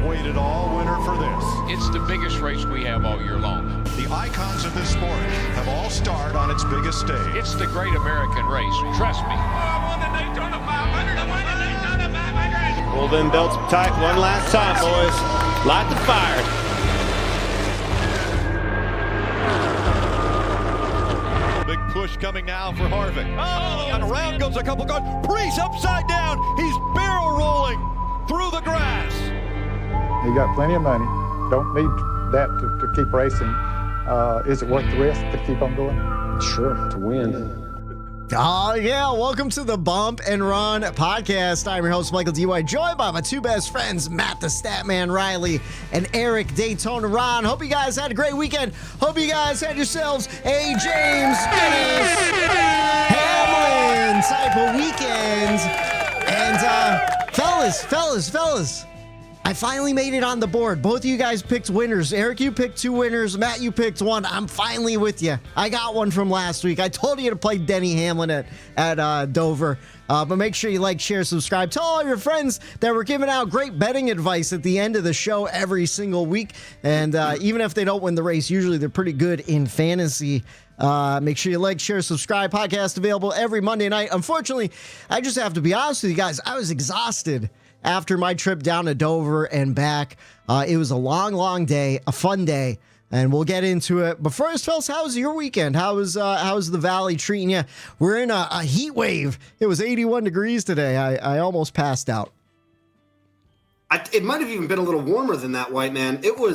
waited all winter for this. It's the biggest race we have all year long. The icons of this sport have all starred on its biggest stage. It's the great American race. Trust me. I won the Daytona 500. I won the Daytona 500. Pull them belts tight one last time, boys. Light the fire. Big push coming now for Harvick. Oh, and around goes a couple cars. Priest upside down. He's barrel rolling through the grass. You got plenty of money. Don't need that to keep racing. Is it worth the risk to keep on going? Sure, to win. Oh, yeah. Welcome to the Bump and Run podcast. I'm your host, Michael D.Y., joined by my two best friends, Matt the Statman Reilly and Eric Daytona Ron. Hope you guys had a great weekend. Hope you guys had yourselves a James Denny Hamlin type of weekend. And, fellas, I finally made it on the board. Both of you guys picked winners. Eric, you picked 2 winners. Matt, you picked 1. I'm finally with you. I got one from last week. I told you to play Denny Hamlin at Dover. But make sure you like, share, subscribe. Tell all your friends that we're giving out great betting advice at the end of the show every single week. And even if they don't win the race, usually they're pretty good in fantasy. Make sure you like, share, subscribe. Podcast available every Monday night. Unfortunately, I just have to be honest with you guys. I was exhausted after my trip down to Dover and back. It was a long day, a fun day, and we'll get into it. But first, fellas, how was your weekend? How was the Valley treating you? We're in a heat wave. It was 81 degrees today. I almost passed out. It might have even been a little warmer than that, White Man. So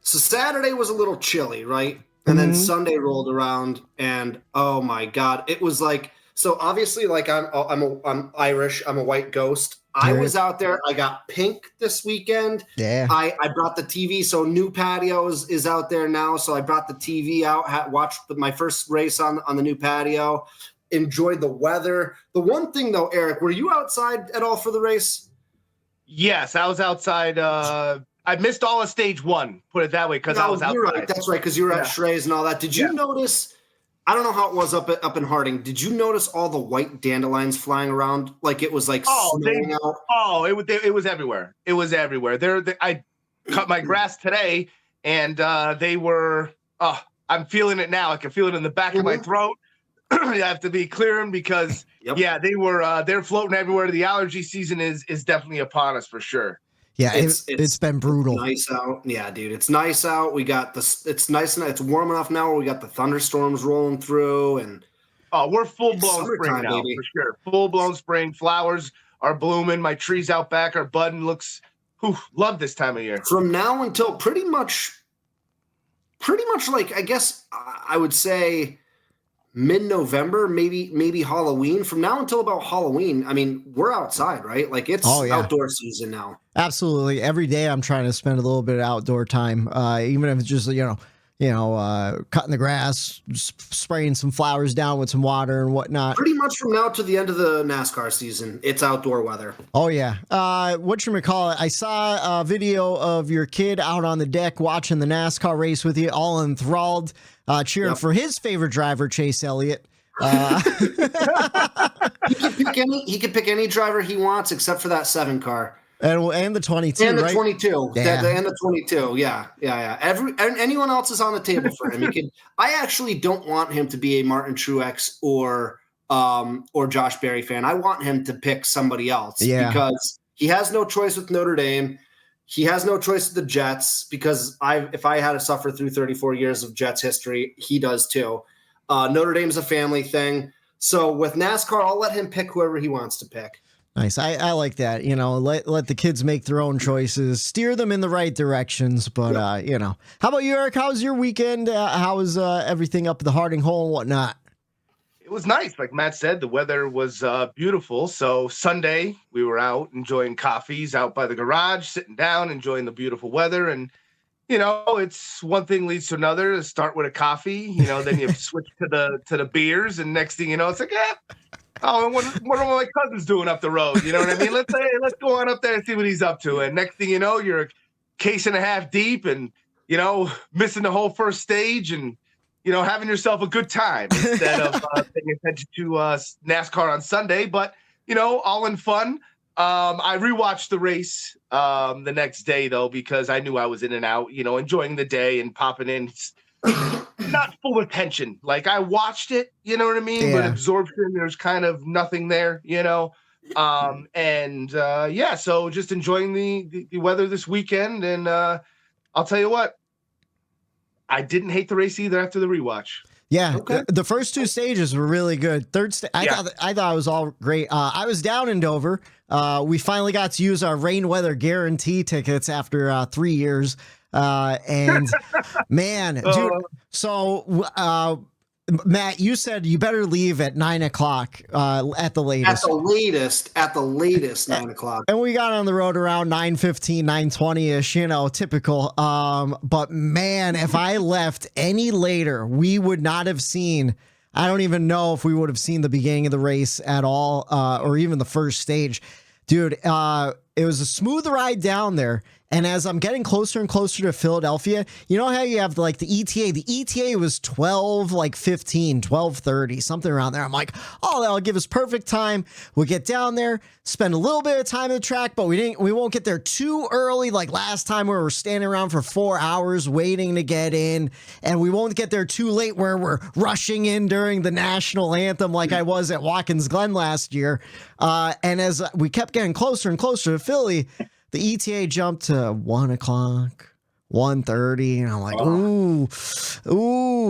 Saturday was a little chilly, right? And then Sunday rolled around, and oh my God, it was like, so obviously, like I'm Irish. I'm a white ghost. I was out there. I got pink this weekend. Yeah. I brought the TV. So new patio is out there now. So I brought the TV out. Watched my first race on the new patio. Enjoyed the weather. The one thing though, Eric, were you outside at all for the race? Yes, I was outside. I missed all of stage 1. Put it that way, because I was outside. Right. That's right, because you were at Shrey's and all that. Did you notice? I don't know how it was up in Harding. Did you notice all the white dandelions flying around? Like it was like snowing out? Oh, it was everywhere. It was everywhere. I cut my grass today, and they were. I'm feeling it now. I can feel it in the back of my throat. I have to be clearing because they were. They're floating everywhere. The allergy season is definitely upon us for sure. Yeah, it's been brutal. Nice out. Yeah, dude, it's nice out. We got it's nice and it's warm enough now where we got the thunderstorms rolling through, and we're full-blown spring now, baby. For sure. Full-blown spring. Flowers are blooming. My trees out back are budding. Love this time of year. From now until pretty much like, I guess I would say mid-November, maybe Halloween. From now until about Halloween, I mean, we're outside, right? Like it's outdoor season now. Absolutely. Every day I'm trying to spend a little bit of outdoor time, even if it's just, cutting the grass, spraying some flowers down with some water and whatnot. Pretty much from now to the end of the NASCAR season, it's outdoor weather. Oh, yeah. Whatchamacallit, I saw a video of your kid out on the deck watching the NASCAR race with you, all enthralled, cheering for his favorite driver, Chase Elliott. He could pick any driver he wants except for that 7 car. And the 22, and the right? 22, yeah. And the 22, yeah. Anyone else is on the table for him. I actually don't want him to be a Martin Truex or Josh Berry fan. I want him to pick somebody else because he has no choice with Notre Dame. He has no choice with the Jets because if I had to suffer through 34 years of Jets history, he does too. Notre Dame's a family thing. So with NASCAR, I'll let him pick whoever he wants to pick. Nice. I like that. Let the kids make their own choices, steer them in the right directions. But, how about you, Eric? How was your weekend? How was everything up at the Harding Hole and whatnot? It was nice. Like Matt said, the weather was beautiful. So Sunday we were out enjoying coffees out by the garage, sitting down, enjoying the beautiful weather. And, it's one thing leads to another. Start with a coffee, then you switch to the beers. And next thing you know, it's like, what are my cousins doing up the road? You know what I mean? Let's go on up there and see what he's up to. And next thing you know, you're a case and a half deep and, missing the whole first stage and, having yourself a good time instead of paying attention to NASCAR on Sunday. But, all in fun. I rewatched the race the next day though, because I knew I was in and out, enjoying the day and popping in. Not full attention. Like I watched it, you know what I mean? Yeah. But absorption, there's kind of nothing there, so just enjoying the weather this weekend. And I'll tell you what, I didn't hate the race either after the rewatch. Yeah, Okay. the first two stages were really good. Third stage, I thought it was all great. I was down in Dover. We finally got to use our rain weather guarantee tickets after 3 years. And man, dude, so Matt, you said you better leave at 9 o'clock at the latest. At the latest 9 o'clock. And we got on the road around 9:15, 9:20-ish, typical. But man, if I left any later, we would not have seen, I don't even know if we would have seen the beginning of the race at all, or even the first stage. Dude, it was a smooth ride down there. And as I'm getting closer and closer to Philadelphia, you know how you have like the ETA? The ETA was 12:30, something around there. I'm like, oh, that'll give us perfect time. We'll get down there, spend a little bit of time at the track, but we won't get there too early like last time where we're standing around for 4 hours waiting to get in. And we won't get there too late where we're rushing in during the national anthem like I was at Watkins Glen last year. And as we kept getting closer and closer to Philly, the ETA jumped to 1 o'clock, 1:30, and I'm like, ooh,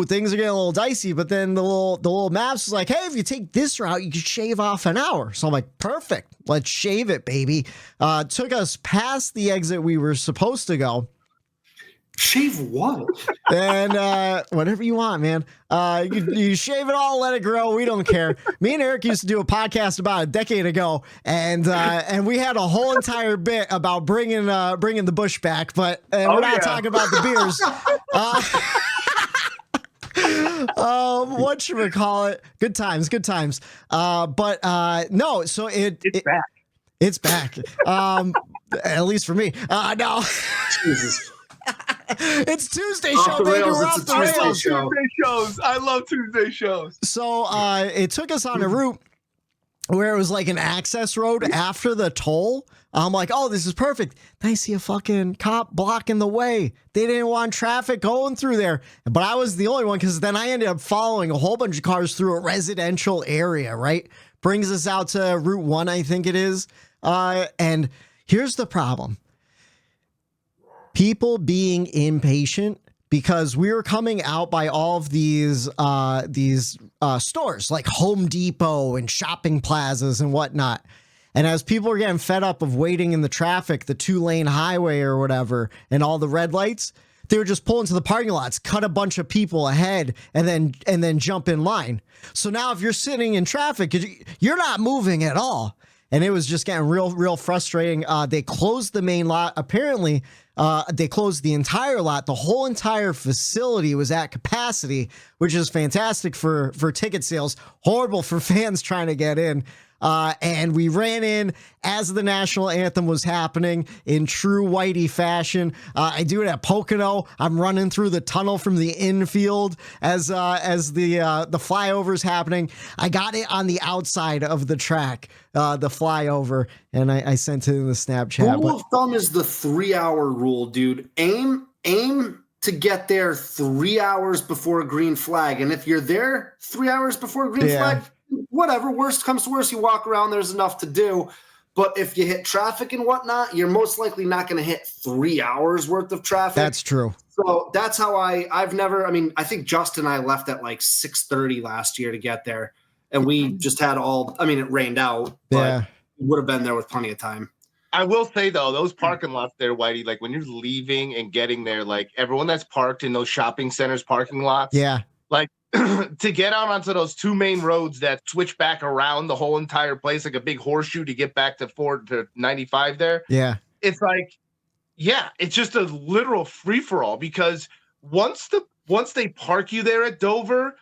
things are getting a little dicey. But then the little maps was like, hey, if you take this route, you could shave off an hour. So I'm like, perfect, let's shave it, baby. Took us past the exit we were supposed to go. Shave what? And whatever you want, man. You shave it all, let it grow. We don't care. Me and Eric used to do a podcast about a decade ago, and we had a whole entire bit about bringing the bush back. But we're not talking about the beers. Whatchamacallit? Good times. No. So it's back. It's back. At least for me. No. Jesus. It's Tuesday Off show, the baby. rails, We're it's off a the Tuesday rails. show. Tuesday shows. I love Tuesday shows. So it took us on a route where it was like an access road after the toll. I'm like, oh, this is perfect. Then I see a fucking cop blocking the way. They didn't want traffic going through there. But I was the only one, because then I ended up following a whole bunch of cars through a residential area, right? Brings us out to Route 1, I think it is. And here's the problem. People being impatient, because we were coming out by all of these stores like Home Depot and shopping plazas and whatnot. And as people were getting fed up of waiting in the traffic, the 2-lane highway or whatever, and all the red lights, they would just pull into the parking lots, cut a bunch of people ahead, and then jump in line. So now if you're sitting in traffic, you're not moving at all. And it was just getting real frustrating. They closed the main lot. Apparently, they closed the entire lot. The whole entire facility was at capacity, which is fantastic for ticket sales. Horrible for fans trying to get in. And we ran in as the national anthem was happening in true Whitey fashion. I do it at Pocono. I'm running through the tunnel from the infield as the flyover's happening. I got it on the outside of the track, the flyover, and I sent it in the Snapchat. Rule of thumb is the 3-hour rule, dude. Aim to get there 3 hours before a green flag. And if you're there 3 hours before a green flag, whatever, worst comes to worst, you walk around, there's enough to do. But if you hit traffic and whatnot, you're most likely not going to hit 3 hours worth of traffic. That's true. So that's how I think Justin and I left at like 6:30 last year to get there. And we just had it rained out, but we would have been there with plenty of time. I will say though, those parking lots there, Whitey, like when you're leaving and getting there, like everyone that's parked in those shopping centers parking lots, like to get out onto those two main roads that switch back around the whole entire place, like a big horseshoe to get back to 95 there. Yeah. It's like, it's just a literal free for all, because once they park you there at Dover,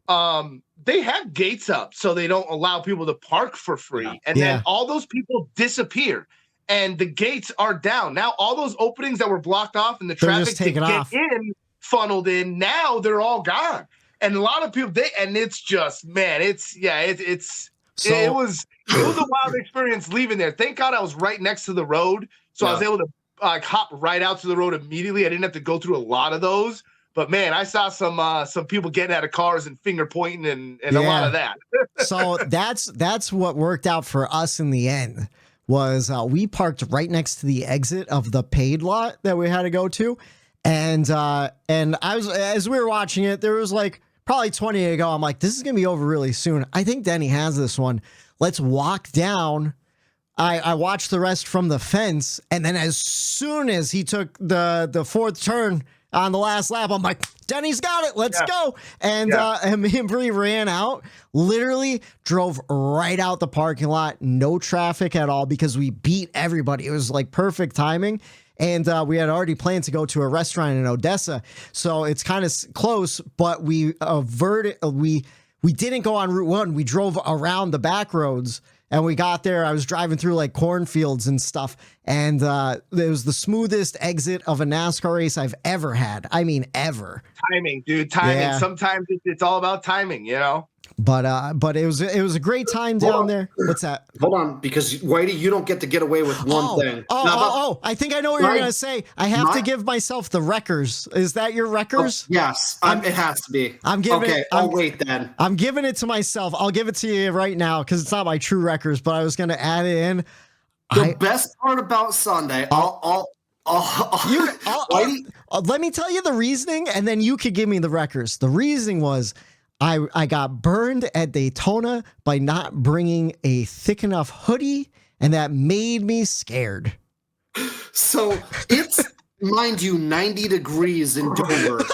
they have gates up so they don't allow people to park for free. And then all those people disappear and the gates are down. Now all those openings that were blocked off and the traffic to get in funneled in, now they're all gone. And a lot of people, it's just, man, it's So it was a wild experience leaving there. Thank God I was right next to the road, so I was able to hop right out to the road immediately. I didn't have to go through a lot of those. But man, I saw some people getting out of cars and finger pointing and a lot of that. So that's what worked out for us in the end. Was we parked right next to the exit of the paid lot that we had to go to, and I was, as we were watching it, there was like probably 20 to go. I'm like, this is gonna be over really soon. I think Denny has this one. Let's walk down. I watched the rest from the fence, and then as soon as he took the fourth turn on the last lap, I'm like, Denny's got it. Let's go. And me and Bree ran out, literally drove right out the parking lot. No traffic at all because we beat everybody. It was like perfect timing. And we had already planned to go to a restaurant in Odessa. So it's kind of close, but we didn't go on Route 1. We drove around the back roads. And we got there. I was driving through like cornfields and stuff. And it was the smoothest exit of a NASCAR race I've ever had. I mean, ever. Timing, dude. Timing. Yeah. Sometimes it's all about timing, you know? But it was a great time down there. What's that? Hold on, because Whitey, you don't get to get away with one thing. I think I know what you're gonna say. I have to give myself the wreckers. Is that your wreckers? Yes, it has to be. I'm giving. Okay, I'll wait then. I'm giving it to myself. I'll give it to you right now because it's not my true wreckers, but I was gonna add it in. The best part about Sunday, let me tell you the reasoning, and then you could give me the wreckers. The reasoning was, I got burned at Daytona by not bringing a thick enough hoodie, and that made me scared. So it's, mind you, 90 degrees in Dover.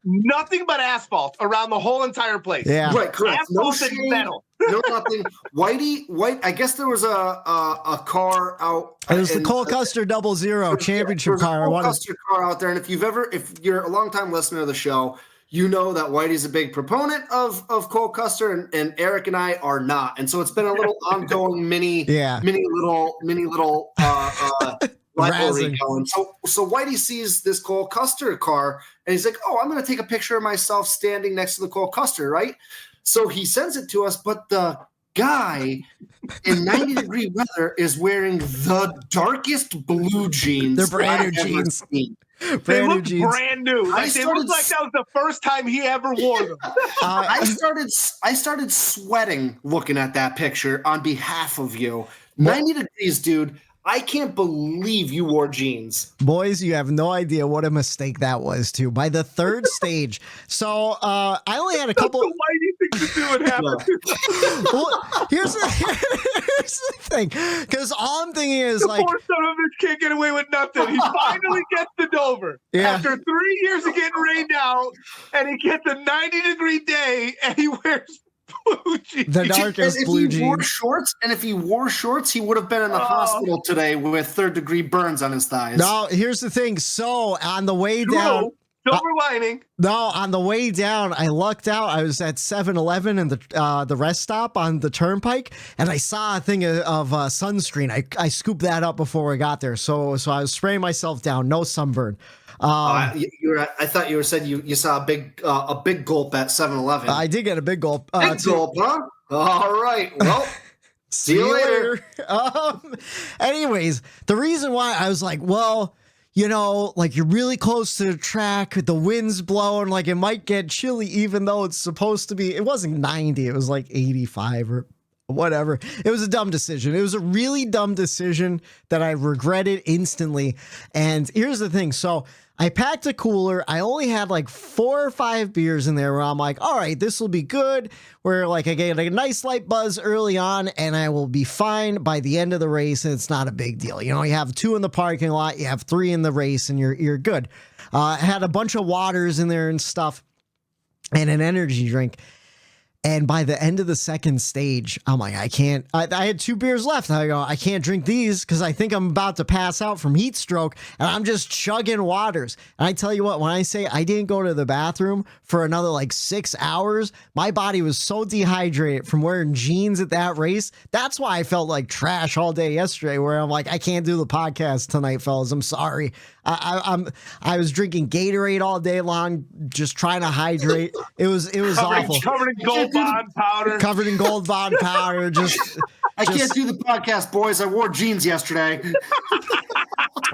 Nothing but asphalt around the whole entire place. Yeah, right, correct. Asphalt and metal. No nothing. White. I guess there was a car out. It was the Cole Custer 00 championship car. Cole Custer car out there, and if you're a long-time listener of the show, you know that Whitey's a big proponent of Cole Custer, and Eric and I are not. And so it's been a little ongoing mini little rivalry going. So Whitey sees this Cole Custer car, and he's like, "Oh, I'm going to take a picture of myself standing next to the Cole Custer, right?" So he sends it to us, but the guy in 90-degree weather is wearing the darkest blue jeans. They're brand new jeans. They look brand new. They look like that was the first time he ever wore them. I started sweating looking at that picture on behalf of you. 90 degrees, dude. I can't believe you wore jeans. Boys, you have no idea what a mistake that was, too. By the third stage. So I only had a couple. Why do you think to do it happened? Well, here's the thing. Because all I'm thinking is the like, poor son of a bitch can't get away with nothing. He finally gets to Dover. Yeah. After 3 years of getting rained out, and he gets a 90-degree day, and he wears blue jeans. The darkest blue jeans. If he wore shorts, he would have been in the hospital today with third-degree burns on his thighs. No, here's the thing. So on the way down, silver lining. No, on the way down, I lucked out. I was at 7-Eleven and the rest stop on the turnpike, and I saw a thing of sunscreen. I scooped that up before I got there. So I was spraying myself down. No sunburn. I thought you were saying you saw a big gulp at 7-Eleven. I did get a big gulp. Gulp, huh? All right. Well, see you later. Anyways, the reason why I was like, well, you know, like you're really close to the track, the wind's blowing, like it might get chilly, even though it's supposed to be, it wasn't 90, it was like 85 or whatever. It was a dumb decision. It was a really dumb decision that I regretted instantly. And here's the thing. So I packed a cooler. I only had like 4 or 5 beers in there where I'm like, all right, this will be good. Where like I get like a nice light buzz early on and I will be fine by the end of the race. And it's not a big deal. You know, you have 2 in the parking lot, you have 3 in the race and you're good. I had a bunch of waters in there and stuff and an energy drink. And by the end of the second stage, I'm like, I can't, I had 2 beers left. I go, I can't drink these because I think I'm about to pass out from heat stroke. And I'm just chugging waters. And I tell you what, when I say I didn't go to the bathroom for another like 6 hours, my body was so dehydrated from wearing jeans at that race. That's why I felt like trash all day yesterday, where I'm like, I can't do the podcast tonight, fellas. I'm sorry. I was drinking Gatorade all day long, just trying to hydrate. It was awful. Covered in gold Bond powder. Covered in Gold Bond powder. I can't do the podcast, boys. I wore jeans yesterday.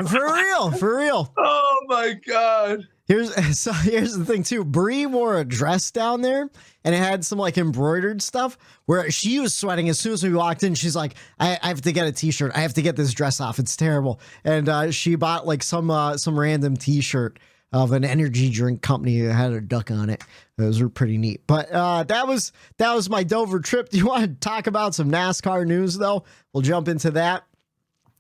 For real. Oh my God. Here's the thing too. Bree wore a dress down there, and it had some like embroidered stuff where she was sweating as soon as we walked in. She's like, I have to get a t-shirt. I have to get this dress off. It's terrible. And she bought like some random t-shirt of an energy drink company that had a duck on it. Those were pretty neat. But that was my Dover trip. Do you want to talk about some NASCAR news though? We'll jump into that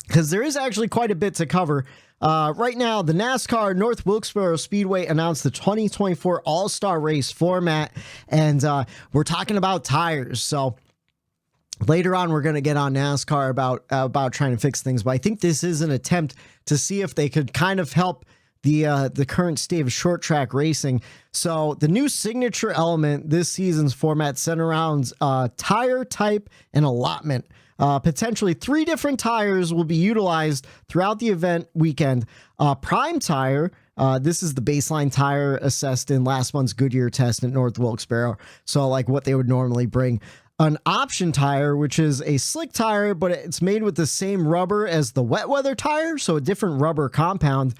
because there is actually quite a bit to cover. Right now, the NASCAR North Wilkesboro Speedway announced the 2024 All-Star Race format, and we're talking about tires. So later on, we're going to get on NASCAR about trying to fix things, but I think this is an attempt to see if they could kind of help the current state of short track racing. So the new signature element this season's format centers around tire type and allotment. Potentially 3 different tires will be utilized throughout the event weekend. Prime tire, this is the baseline tire assessed in last month's Goodyear test at North Wilkesboro. So like what they would normally bring. An option tire, which is a slick tire, but it's made with the same rubber as the wet weather tire, so a different rubber compound.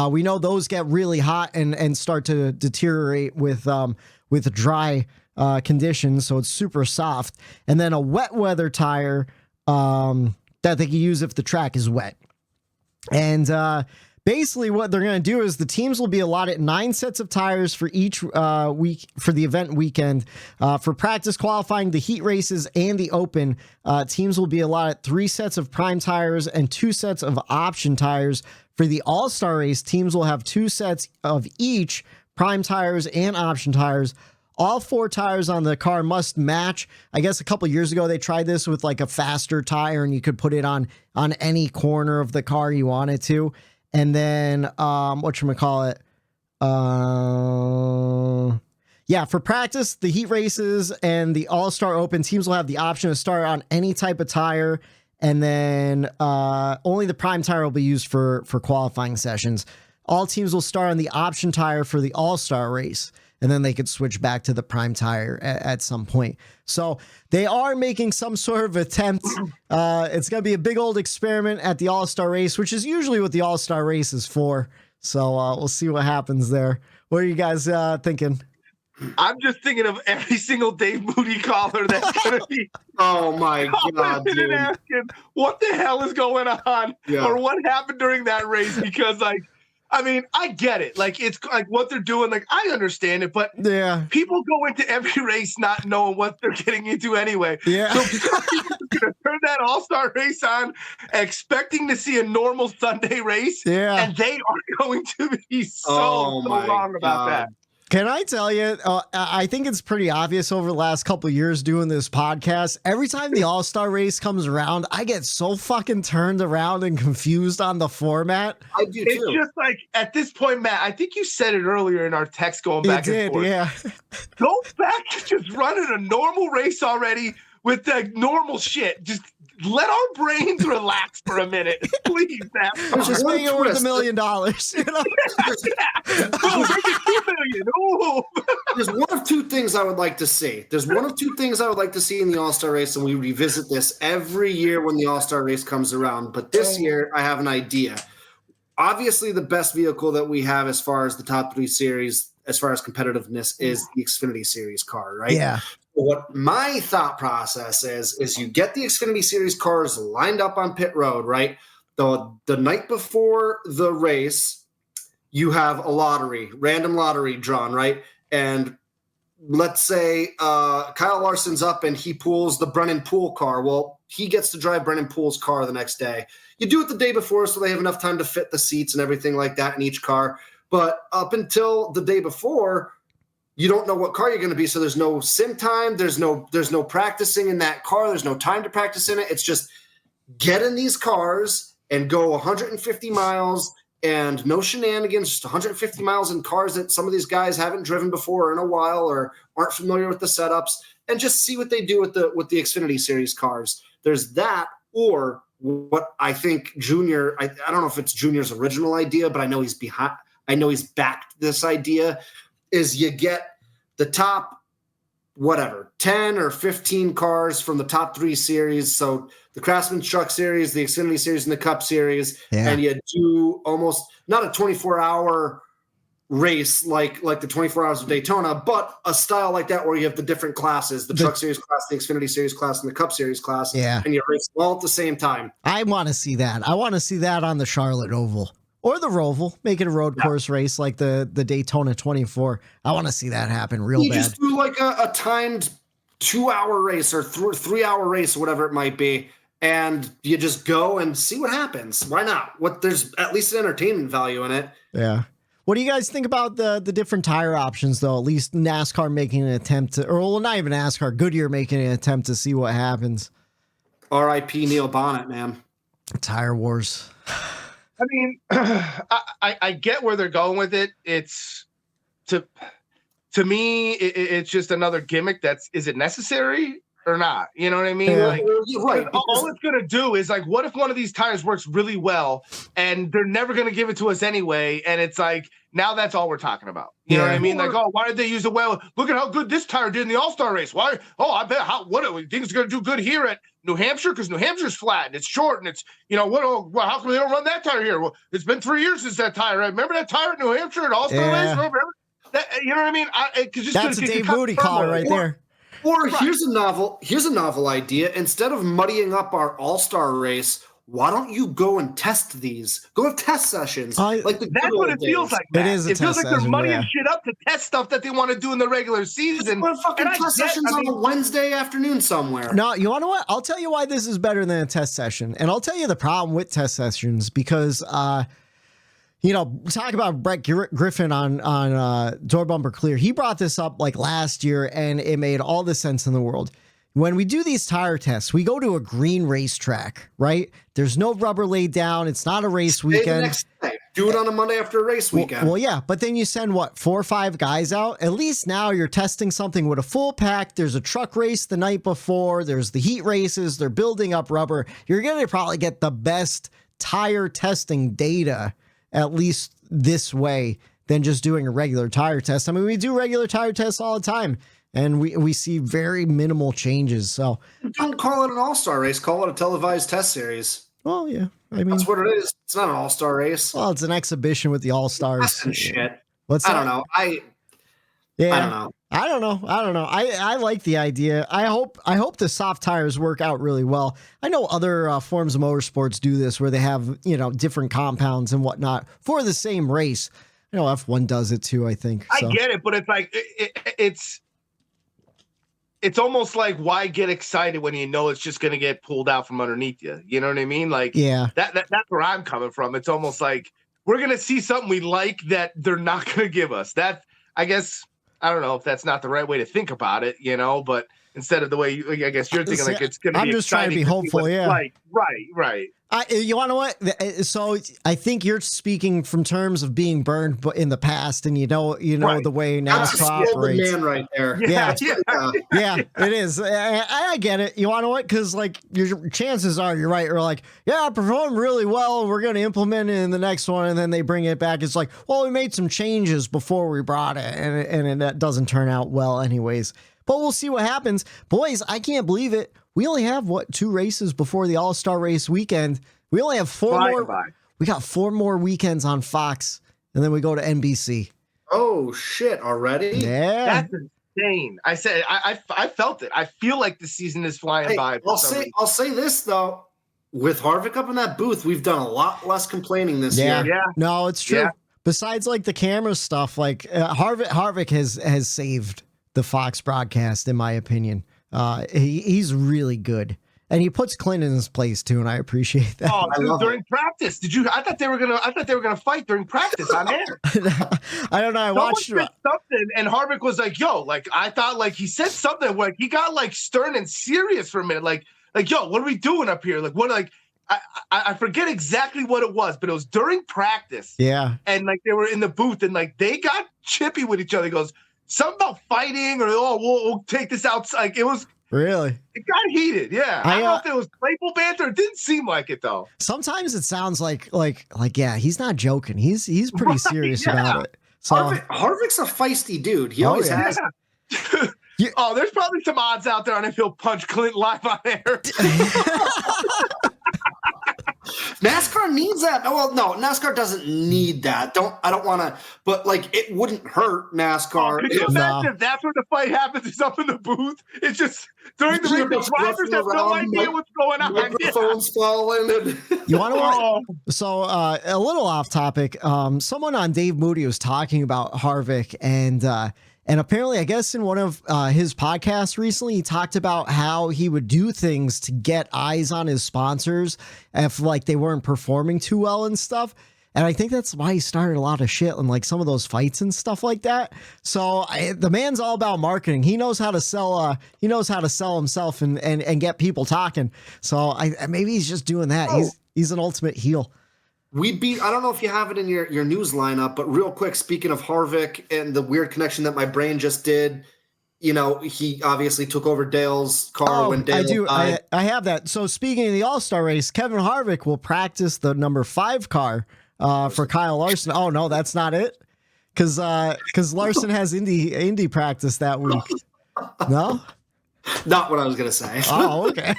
We know those get really hot and start to deteriorate with dry conditions, so it's super soft. And then a wet weather tire that they can use if the track is wet. And basically what they're going to do is the teams will be allotted 9 sets of tires for each week for the event weekend. For practice qualifying, the heat races, and the open, teams will be allotted 3 sets of prime tires and 2 sets of option tires. For the All-Star race, teams will have 2 sets of each prime tires and option tires. All 4 tires on the car must match. I guess a couple years ago they tried this with like a faster tire, and you could put it on any corner of the car you wanted to. And then whatchamacallit? For practice, the heat races and the All-Star Open, teams will have the option to start on any type of tire, and then only the prime tire will be used for qualifying sessions. All teams will start on the option tire for the All-Star race, and then they could switch back to the prime tire at some point. So they are making some sort of attempt. It's going to be a big old experiment at the All-Star race, which is usually what the All-Star race is for. So we'll see what happens there. What are you guys thinking? I'm just thinking of every single Dave Moody caller that's going to be. Oh my God, dude. And asking what the hell is going on, or what happened during that race, because I get it. Like, it's like what they're doing. Like, I understand it, but people go into every race not knowing what they're getting into anyway. Yeah. So people are going to turn that All-Star race on, expecting to see a normal Sunday race. Yeah. And they are going to be so wrong about that. Can I tell you, I think it's pretty obvious over the last couple of years doing this podcast. Every time the All-Star race comes around, I get so fucking turned around and confused on the format. I do too. It's just like, at this point, Matt, I think you said it earlier in our text going back and forth. Yeah. Go back to just running a normal race already with the normal shit. Just let our brains relax for a minute, please. Just make it worth $1 million. You know? Oh, make it $2 million. Ooh. There's one of 2 things I would like to see. There's one of 2 things I would like to see in the All-Star race, and we revisit this every year when the All-Star race comes around. But this year, I have an idea. Obviously, the best vehicle that we have as far as the top 3 series, as far as competitiveness, is the Xfinity Series car, right? Yeah. What my thought process is you get the Xfinity Series cars lined up on pit road, right? The night before the race, you have a random lottery drawn, right? And let's say Kyle Larson's up and he pulls the Brennan Poole car. Well, he gets to drive Brennan Poole's car the next day. You do it the day before so they have enough time to fit the seats and everything like that in each car. But up until the day before, you don't know what car you're going to be. So there's no sim time. There's no practicing in that car. There's no time to practice in it. It's just get in these cars and go 150 miles and no shenanigans, just 150 miles in cars that some of these guys haven't driven before in a while or aren't familiar with the setups, and just see what they do with the Xfinity Series cars. There's that, or what I think Junior, I don't know if it's Junior's original idea, but I know he's backed this idea, is you get the top whatever, 10 or 15 cars from the top 3 series. So the Craftsman's Truck Series, the Xfinity Series, and the Cup Series. Yeah. And you do almost not a 24-hour race like the 24 hours of Daytona, but a style like that where you have the different classes, the Truck Series class, the Xfinity Series class, and the Cup Series class. Yeah. And you race all at the same time. I want to see that. I want to see that on the Charlotte Oval or the Roval. Make it a road course race like the Daytona 24. I want to see that happen real You bad. just do like a timed 2-hour race or 3-hour race or whatever it might be, and you just go and see what happens. Why not? There's at least an entertainment value in it. Yeah. What do you guys think about the different tire options, though? At least NASCAR making an attempt to, or well, not even NASCAR, Goodyear making an attempt to see what happens. R.I.P. Neil Bonnet, man. Tire wars. I mean, I get where they're going with it. It's to me, it's just another gimmick. Is it necessary or not? You know what I mean? Yeah. Like, Right. all it's gonna do is like, what if one of these tires works really well and they're never gonna give it to us anyway? And it's like, now that's all we're talking about. You know what I mean? Like, oh, why did they use it well? Look at how good this tire did in the All-Star race. Why? Oh, I bet what do we think it's gonna do good here at New Hampshire, because New Hampshire's flat and it's short and it's, how come they don't run that tire here? Well, it's been 3 years since that tire. Right? Remember that tire at New Hampshire at All-Star race? Remember that, you know what I mean? That's a Dave Moody call right there. Or here's a novel idea. Instead of muddying up our All-Star race, why don't you go and test these? Go have test sessions. That's what it feels like. It is a it feels test like they're session, muddying shit up to test stuff that they want to do in the regular season. What fucking test sessions on a Wednesday afternoon somewhere? No, you want to what? I'll tell you why this is better than a test session. And I'll tell you the problem with test sessions because, talk about Brett Griffin on Door Bumper Clear. He brought this up like last year and it made all the sense in the world. When we do these tire tests, we go to a green racetrack, right? There's no rubber laid down. It's not a race weekend. The next day. Do it on a Monday after a race weekend. Well, yeah, but then you send 4 or 5 guys out. At least now you're testing something with a full pack. There's a truck race the night before. There's the heat races. They're building up rubber. You're going to probably get the best tire testing data, at least this way, than just doing a regular tire test. I mean, we do regular tire tests all the time. And we see very minimal changes. So don't call it an all-star race. Call it a televised test series. Well, yeah. I mean, that's what it is. It's not an all-star race. Well, it's an exhibition with the all-stars. Shit. What's that? I don't know. I don't know. I like the idea. I hope the soft tires work out really well. I know other forms of motorsports do this where they have, different compounds and whatnot for the same race. I know F1 does it too, I think. So. I get it, but it's like it's almost like, why get excited when you know it's just going to get pulled out from underneath you? You know what I mean? Like, yeah, that's where I'm coming from. It's almost like we're going to see something we like that they're not going to give us. That, I guess, I don't know if that's not the right way to think about it, but instead of the way I guess you're thinking, like it's going to be. I'm just trying to be hopeful. Yeah. Right. You want to what? So I think you're speaking from terms of being burned in the past, and the way NASCAR operates. Man right there. Yeah, it is. I get it. You want to what? Because like your chances are you're right. You're like, I performed really well. We're going to implement it in the next one, and then they bring it back. It's like, well, we made some changes before we brought it, and that doesn't turn out well, anyways. But we'll see what happens. Boys, I can't believe it. We only have 2 races before the All-Star race weekend. We only have 4 more. We got 4 more weekends on Fox, and then we go to NBC. Oh shit! Already? Yeah, that's insane. I said I felt it. I feel like the season is flying by. I'll say this though. With Harvick up in that booth, we've done a lot less complaining this year. Yeah, no, it's true. Yeah. Besides like the camera stuff, like Harvick has saved the Fox broadcast, in my opinion. He's really good, and he puts Clint in his place too, and I appreciate that. Oh, dude, during practice, I thought they were gonna fight during practice on air. I don't know. I watched something, and Harvick was like, "Yo," like I thought, like he said something, like he got like stern and serious for a minute, like "Yo, what are we doing up here?" Like what, like. I forget exactly what it was, but it was during practice. Yeah, and like they were in the booth, and like they got chippy with each other. He goes, something about fighting, or we'll take this out. Like it was really. It got heated. Yeah, I don't know if it was playful banter. It didn't seem like it though. Sometimes it sounds like yeah, he's not joking. He's pretty serious about it. So Harvick's a feisty dude. He always has. Oh, there's probably some odds out there on if he'll punch Clint live on air. NASCAR needs that. Well, no, NASCAR doesn't need that. I don't want to, but like it wouldn't hurt NASCAR. Could you imagine if that's where the fight happens? Is up in the booth. It's just during the race, the drivers have no idea what's going on. Microphones falling. You want to watch? So a little off topic. Someone on Dave Moody was talking about Harvick and apparently, I guess in one of his podcasts recently, he talked about how he would do things to get eyes on his sponsors if like they weren't performing too well and stuff. And I think that's why he started a lot of shit in like some of those fights and stuff like that. So the man's all about marketing. He knows how to sell. He knows how to sell himself and get people talking. So maybe he's just doing that. He's an ultimate heel. I don't know if you have it in your news lineup, but real quick, speaking of Harvick and the weird connection that my brain just did, you know, he obviously took over Dale's car when Dale died. I have that. So speaking of the All-Star race, Kevin Harvick will practice the number 5 car for Kyle Larson. Oh, no, that's not it? Because Larson has Indy practice that week. No? Not what I was going to say. Oh, okay.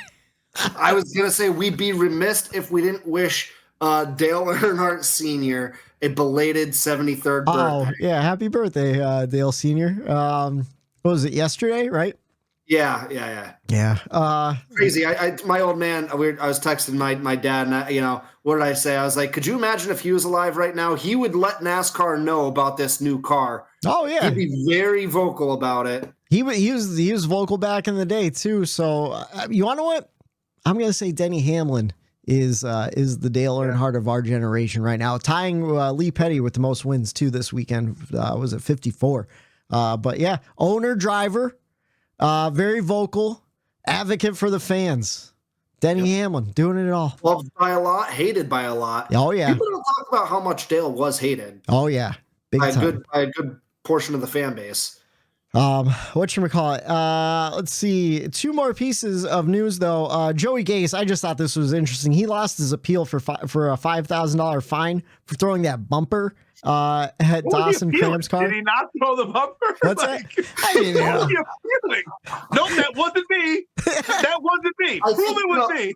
I was going to say we'd be remiss if we didn't wish Dale Earnhardt Sr. a belated 73rd birthday. Oh, yeah. Happy birthday, Dale Sr. What was it, yesterday, right? Yeah. Crazy. My old man, I was texting my dad, and what did I say? I was like, could you imagine if he was alive right now? He would let NASCAR know about this new car. Oh, yeah. He'd be very vocal about it. He was vocal back in the day, too. So you want to know what? I'm going to say Denny Hamlin is the Dale Earnhardt of our generation right now, tying Lee Petty with the most wins too this weekend. Was it 54? But yeah, owner, driver, very vocal, advocate for the fans. Denny Hamlin doing it all. Loved by a lot, hated by a lot. Oh yeah. People don't talk about how much Dale was hated. Oh yeah, big time. By a good portion of the fan base. Whatchamacallit? Let's see. 2 more pieces of news though. Joey Gase, I just thought this was interesting. He lost his appeal for a $5,000 fine for throwing that bumper at Dawson Cram's car. Did he not throw the bumper? What's that? I mean, what are you feeling? Nope, that wasn't me. That wasn't me. Prove it was me.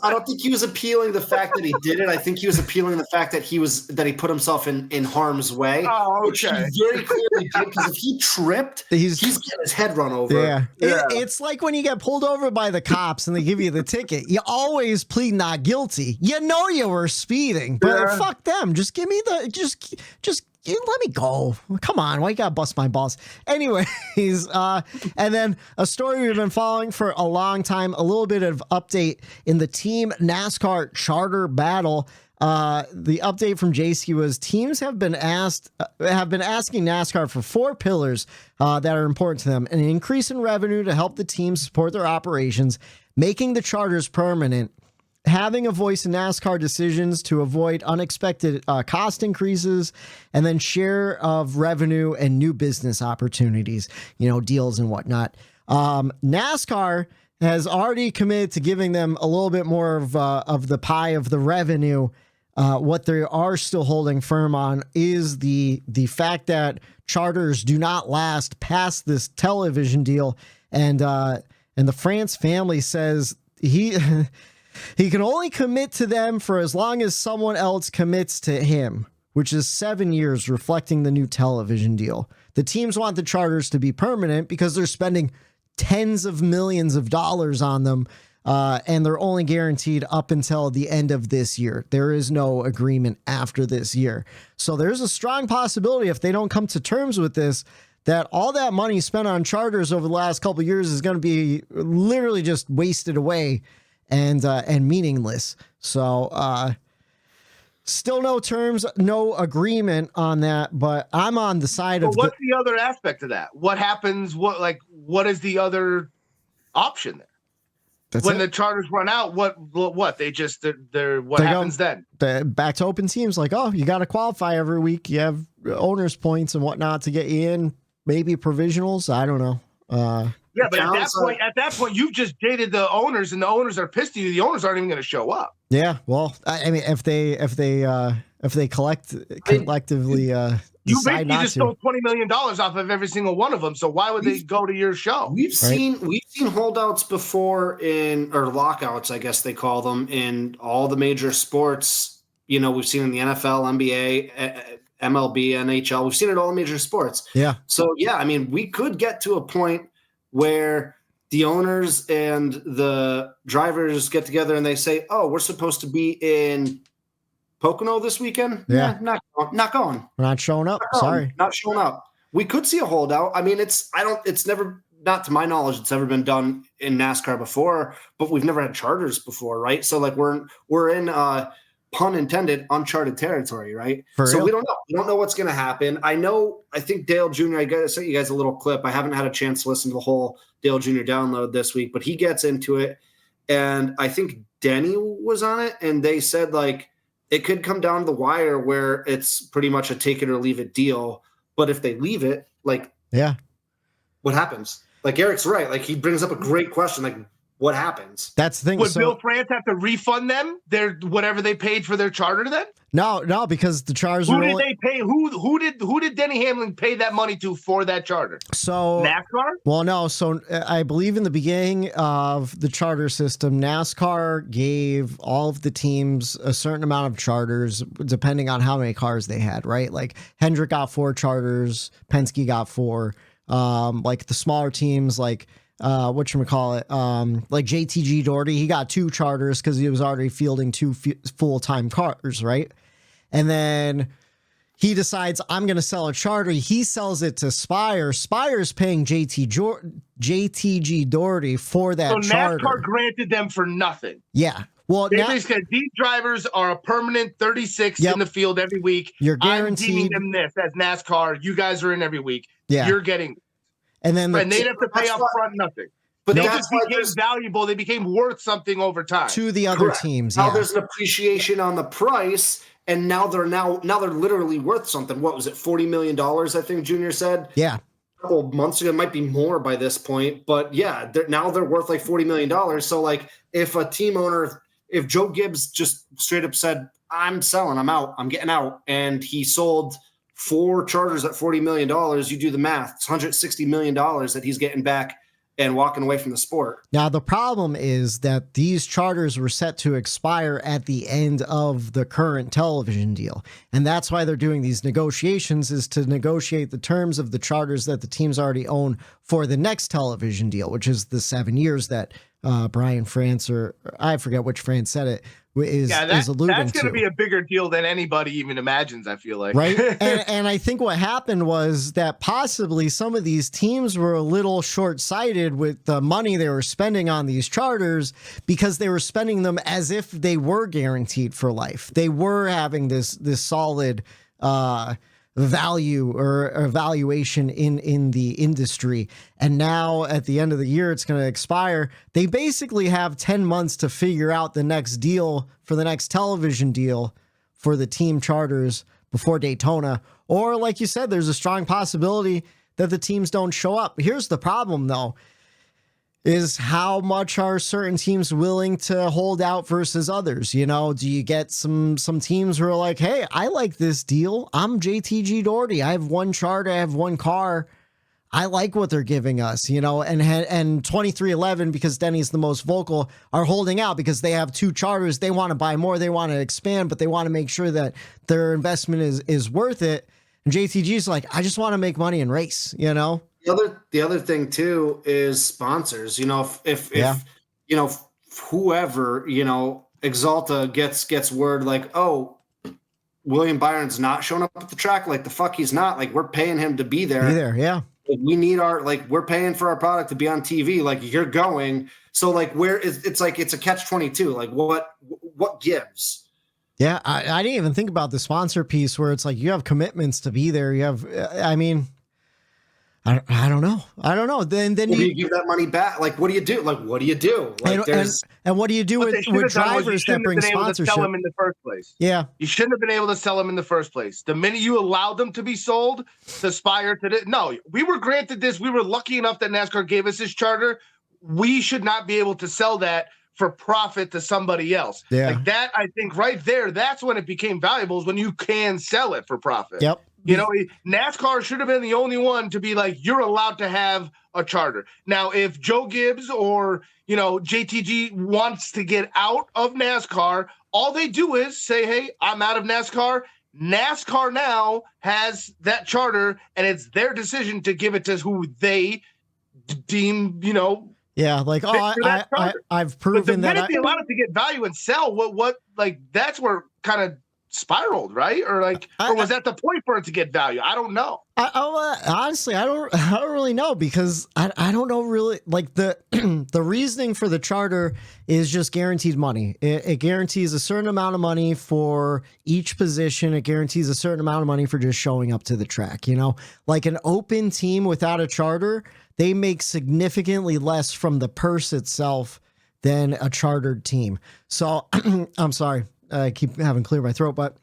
I don't think he was appealing the fact that he did it. I think he was appealing the fact that he put himself in harm's way. Oh, which he okay. very clearly did, because if he tripped, he's getting his head run over. Yeah. It's like when you get pulled over by the cops and they give you the ticket. You always plead not guilty. You know you were speeding, but fuck them. Just give me just let me go. Come on, why you gotta bust my balls? Anyways, and then a story we've been following for a long time, a little bit of update in the team NASCAR charter battle. The update from JC was teams have been asking NASCAR for 4 pillars that are important to them: an increase in revenue to help the teams support their operations, making the charters permanent, having a voice in NASCAR decisions to avoid unexpected cost increases, and then share of revenue and new business opportunities, deals and whatnot. NASCAR has already committed to giving them a little bit more of the pie of the revenue. What they are still holding firm on is the fact that charters do not last past this television deal, and the France family says he can only commit to them for as long as someone else commits to him, which is 7 years, reflecting the new television deal. The teams want the charters to be permanent because they're spending tens of millions of dollars on them, and they're only guaranteed up until the end of this year. There is no agreement after this year. So there's a strong possibility, if they don't come to terms with this, that all that money spent on charters over the last couple of years is going to be literally just wasted away and meaningless. So still no terms, no agreement on that, but I'm on the side of what's the other aspect of that? What happens? What is the other option there? When the charters run out, what happens then? Back to open teams, like, oh, you got to qualify every week. You have owners points and whatnot to get you in, maybe provisionals. I don't know. Yeah, but at that point, you've just dated the owners, and the owners are pissed at you. The owners aren't even going to show up. Yeah, well, I mean, if they collectively decide not just to. stole $20 million off of every single one of them. So why would they go to your show? We've seen holdouts before or lockouts, I guess they call them, in all the major sports. You know, we've seen in the NFL, NBA, MLB, NHL. We've seen it all in major sports. Yeah. So, yeah, I mean, we could get to a point where the owners and the drivers get together and they say, oh, we're supposed to be in Pocono this weekend? Yeah. Not going. We're not showing up. Sorry. Not showing up. We could see a holdout. I mean, it's never, not to my knowledge, it's never been done in NASCAR before, but we've never had charters before, right? So like we're in pun intended, uncharted territory, right? So we don't know. We don't know what's going to happen. I think Dale Jr., I sent you guys a little clip. I haven't had a chance to listen to the whole Dale Jr. download this week, but he gets into it. And I think Denny was on it. And they said like, it could come down to the wire where it's pretty much a take it or leave it deal. But if they leave it, like, yeah, what happens? Like Eric's right. Like he brings up a great question. Like, what happens? That's the thing. Would Bill France have to refund them their whatever they paid for their charter then? No, because the charters. Who did they pay? Who did Denny Hamlin pay that money to for that charter? So NASCAR? Well, no. So I believe in the beginning of the charter system, NASCAR gave all of the teams a certain amount of charters, depending on how many cars they had. Right? Like Hendrick got 4 charters, Penske got 4. Like the smaller teams, like. Like JTG Doherty, he got 2 charters because he was already fielding 2 full-time cars, right? And then he decides, I'm going to sell a charter. He sells it to Spire. Spire's paying JTG Doherty for that charter. So NASCAR granted them for nothing. Yeah. Well, they basically, these drivers are a permanent 36 in the field every week. You're guaranteed. I'm deeming them this as NASCAR. You guys are in every week. Yeah. You're getting. And then they'd have to pay up front nothing. But they just became valuable. They became worth something over time. To the other teams. Now there's an appreciation on the price, and now they're literally worth something. What was it, $40 million, I think Junior said? Yeah. A couple of months ago, it might be more by this point. But yeah, now they're worth like $40 million. So like if a team owner, if Joe Gibbs just straight up said, I'm selling, I'm out, I'm getting out, and he sold 4 charters at $40 million, you do the math, it's $160 million that he's getting back and walking away from the sport. Now, the problem is that these charters were set to expire at the end of the current television deal. And that's why they're doing these negotiations, is to negotiate the terms of the charters that the teams already own for the next television deal, which is the 7 years that Brian France, or I forget which France said it, is alluding to. That's going to be a bigger deal than anybody even imagines, I feel like. Right? and I think what happened was that possibly some of these teams were a little short-sighted with the money they were spending on these charters, because they were spending them as if they were guaranteed for life. They were having this solid value or evaluation in the industry. And now at the end of the year, it's going to expire. They basically have 10 months to figure out the next deal for the next television deal for the team charters before Daytona. Or like you said, there's a strong possibility that the teams don't show up. Here's the problem though, is how much are certain teams willing to hold out versus others? You know, do you get some teams who are like, hey, I like this deal. I'm JTG Doherty. I have 1 charter. I have 1 car. I like what they're giving us, you know, and 2311, because Denny's the most vocal, are holding out because they have 2 charters. They want to buy more. They want to expand, but they want to make sure that their investment is worth it. And JTG's like, I just want to make money and race, you know? The other thing too is sponsors. You know, if you know, whoever, you know, Exalta gets word like, oh, William Byron's not showing up at the track, like the fuck he's not. Like we're paying him to be there. Yeah. Like, we need we're paying for our product to be on TV. Like you're going. So like it's like it's a catch-22. Like what gives? Yeah, I didn't even think about the sponsor piece where it's like you have commitments to be there. You have, I mean. I don't know. Then you give that money back. Like, what do you do? Like, what do you do? Like, and what do you do with drivers that bring sponsorship? Sell them in the first place. Yeah, you shouldn't have been able to sell them in the first place. The minute you allowed them to be sold, to Spire to this. No, we were granted this. We were lucky enough that NASCAR gave us this charter. We should not be able to sell that for profit to somebody else. Yeah. Like that, I think right there, that's when it became valuable, is when you can sell it for profit. Yep. You know, NASCAR should have been the only one to be like, you're allowed to have a charter. Now, if Joe Gibbs or, you know, JTG wants to get out of NASCAR, all they do is say, hey, I'm out of NASCAR. NASCAR now has that charter, and it's their decision to give it to who they deem, you know. Yeah, like, I've proven that. But the minute they allowed it to get value and sell, what like, that's where kind of spiraled, right? Or like, or was that the point for it to get value? I don't know. Honestly, I don't really know, because I don't know really, like, the the reasoning for the charter is just guaranteed money. It guarantees a certain amount of money for each position. It guarantees a certain amount of money for just showing up to the track. You know, like an open team without a charter, they make significantly less from the purse itself than a chartered team. So I'm sorry. I keep having clear my throat, but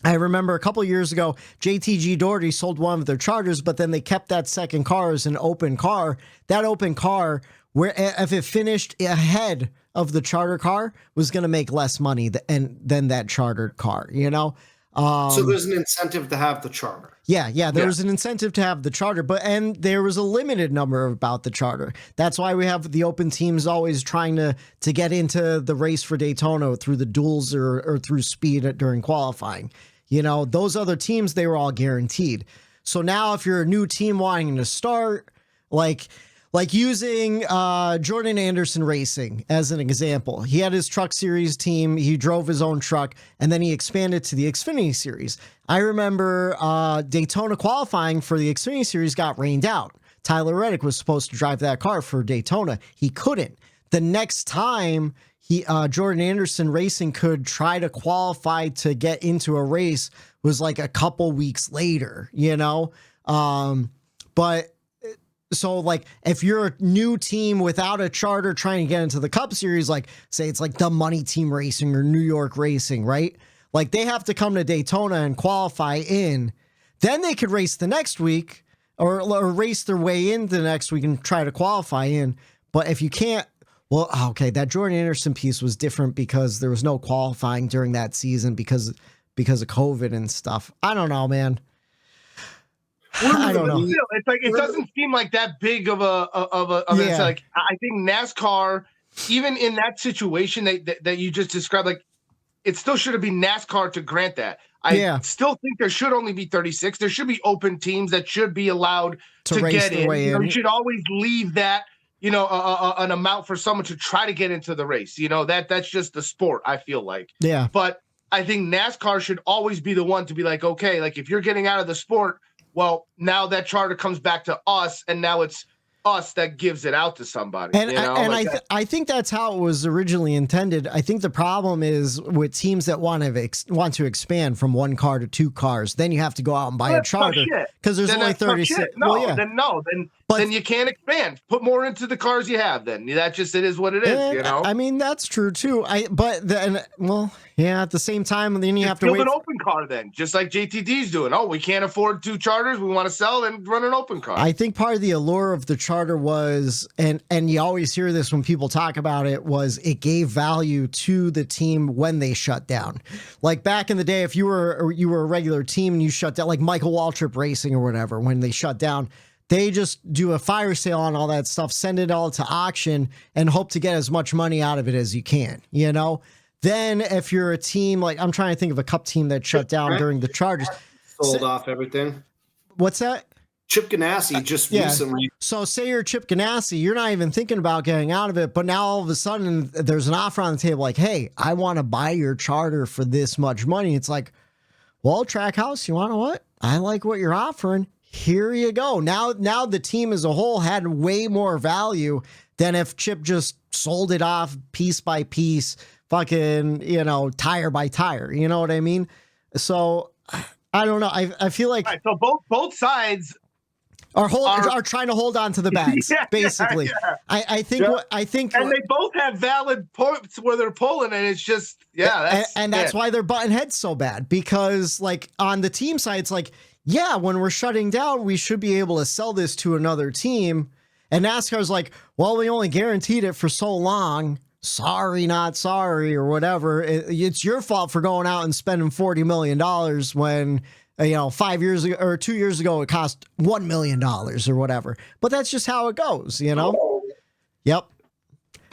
I remember a couple years ago, JTG Doherty sold one of their charters, but then they kept that second car as an open car. That open car, where if it finished ahead of the charter car, was going to make less money than that chartered car, you know? So there's an incentive to have the charter. Yeah. There was an incentive to have the charter, and there was a limited number about the charter. That's why we have the open teams always trying to get into the race for Daytona through the duels or through speed during qualifying. You know, those other teams, they were all guaranteed. So now if you're a new team wanting to start, like using Jordan Anderson Racing as an example. He had his truck series team. He drove his own truck, and then he expanded to the Xfinity series. I remember Daytona qualifying for the Xfinity series got rained out. Tyler Reddick was supposed to drive that car for Daytona. He couldn't. The next time Jordan Anderson Racing could try to qualify to get into a race was like a couple weeks later, you know? But so, like, if you're a new team without a charter trying to get into the Cup Series, like, say it's like the Money Team Racing or New York Racing, right? Like, they have to come to Daytona and qualify in. Then they could race the next week or race their way in the next week and try to qualify in. But if you can't, well, okay, that Jordan Anderson piece was different because there was no qualifying during that season because of COVID and stuff. I don't know, man. I don't know. It's like, it doesn't seem like that big of a it's like, I think NASCAR, even in that situation that you just described, like, it still should have been NASCAR to grant that. I still think there should only be 36. There should be open teams that should be allowed to get in. You know, you should always leave that, you know, an amount for someone to try to get into the race. You know, that's just the sport, I feel like. Yeah. But I think NASCAR should always be the one to be like, okay, like, if you're getting out of the sport, well, now that charter comes back to us, and now it's us that gives it out to somebody. And, you know? I think that's how it was originally intended. I think the problem is with teams that want to expand from one car to two cars. Then you have to go out and buy a charter because there's only 36. Then you can't expand. Put more into the cars you have. Then it is what it is. You know. I mean, that's true too. At the same time, then you have to build wait. An open car, then, just like JTD's doing. Oh, we can't afford two charters. We want to sell and run an open car. I think part of the allure of the charter was, and you always hear this when people talk about it, was it gave value to the team when they shut down. Like back in the day, if you were a regular team and you shut down, like Michael Waltrip Racing or whatever, when they shut down, they just do a fire sale on all that stuff, send it all to auction, and hope to get as much money out of it as you can, you know? Then if you're a team, like I'm trying to think of a Cup team that shut down during the Chargers. Sold off everything. What's that? Chip Ganassi just recently. So say you're Chip Ganassi, you're not even thinking about getting out of it, but now all of a sudden there's an offer on the table like, hey, I want to buy your charter for this much money. It's like, well, Trackhouse, you want to what? I like what you're offering. Here you go. Now the team as a whole had way more value than if Chip just sold it off piece by piece, fucking, you know, tire by tire. You know what I mean? So I don't know. I feel like so both sides are trying to hold on to the bags, basically. Yeah. I think and they both have valid points where they're pulling, and it's just that's why they're butting heads so bad, because like on the team side, it's like, yeah, when we're shutting down, we should be able to sell this to another team. And NASCAR's like, well, we only guaranteed it for so long. sorry, not sorry, or whatever. It's your fault for going out and spending $40 million when, 5 years ago or 2 years ago, it cost $1 million or whatever. But that's just how it goes, Yep.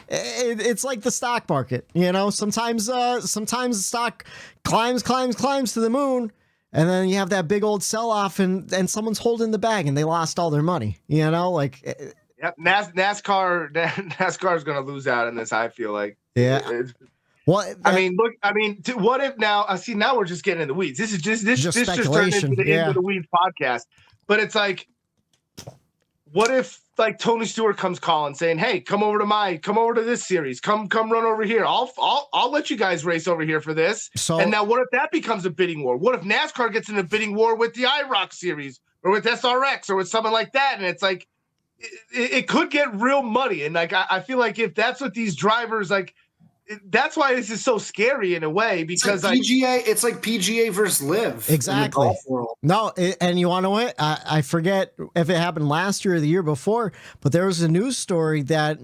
It's like the stock market, sometimes the stock climbs to the moon, and then you have that big old sell off and someone's holding the bag and they lost all their money, Yep. NASCAR is going to lose out in this. I feel like. Yeah. What what if now? See, now we're just getting in the weeds. This just turned into the Into the Weeds podcast. But it's like, what if like Tony Stewart comes calling saying, "Hey, come over to this series. Come run over here. I'll let you guys race over here for this." So, and now, what if that becomes a bidding war? What if NASCAR gets in a bidding war with the IROC series or with SRX or with something like that? And it's like, it could get real muddy. And like, I feel like if that's what these drivers like, that's why this is so scary in a way, because it's like PGA versus Live. Exactly. No, and you want to know what? I forget if it happened last year or the year before, but there was a news story that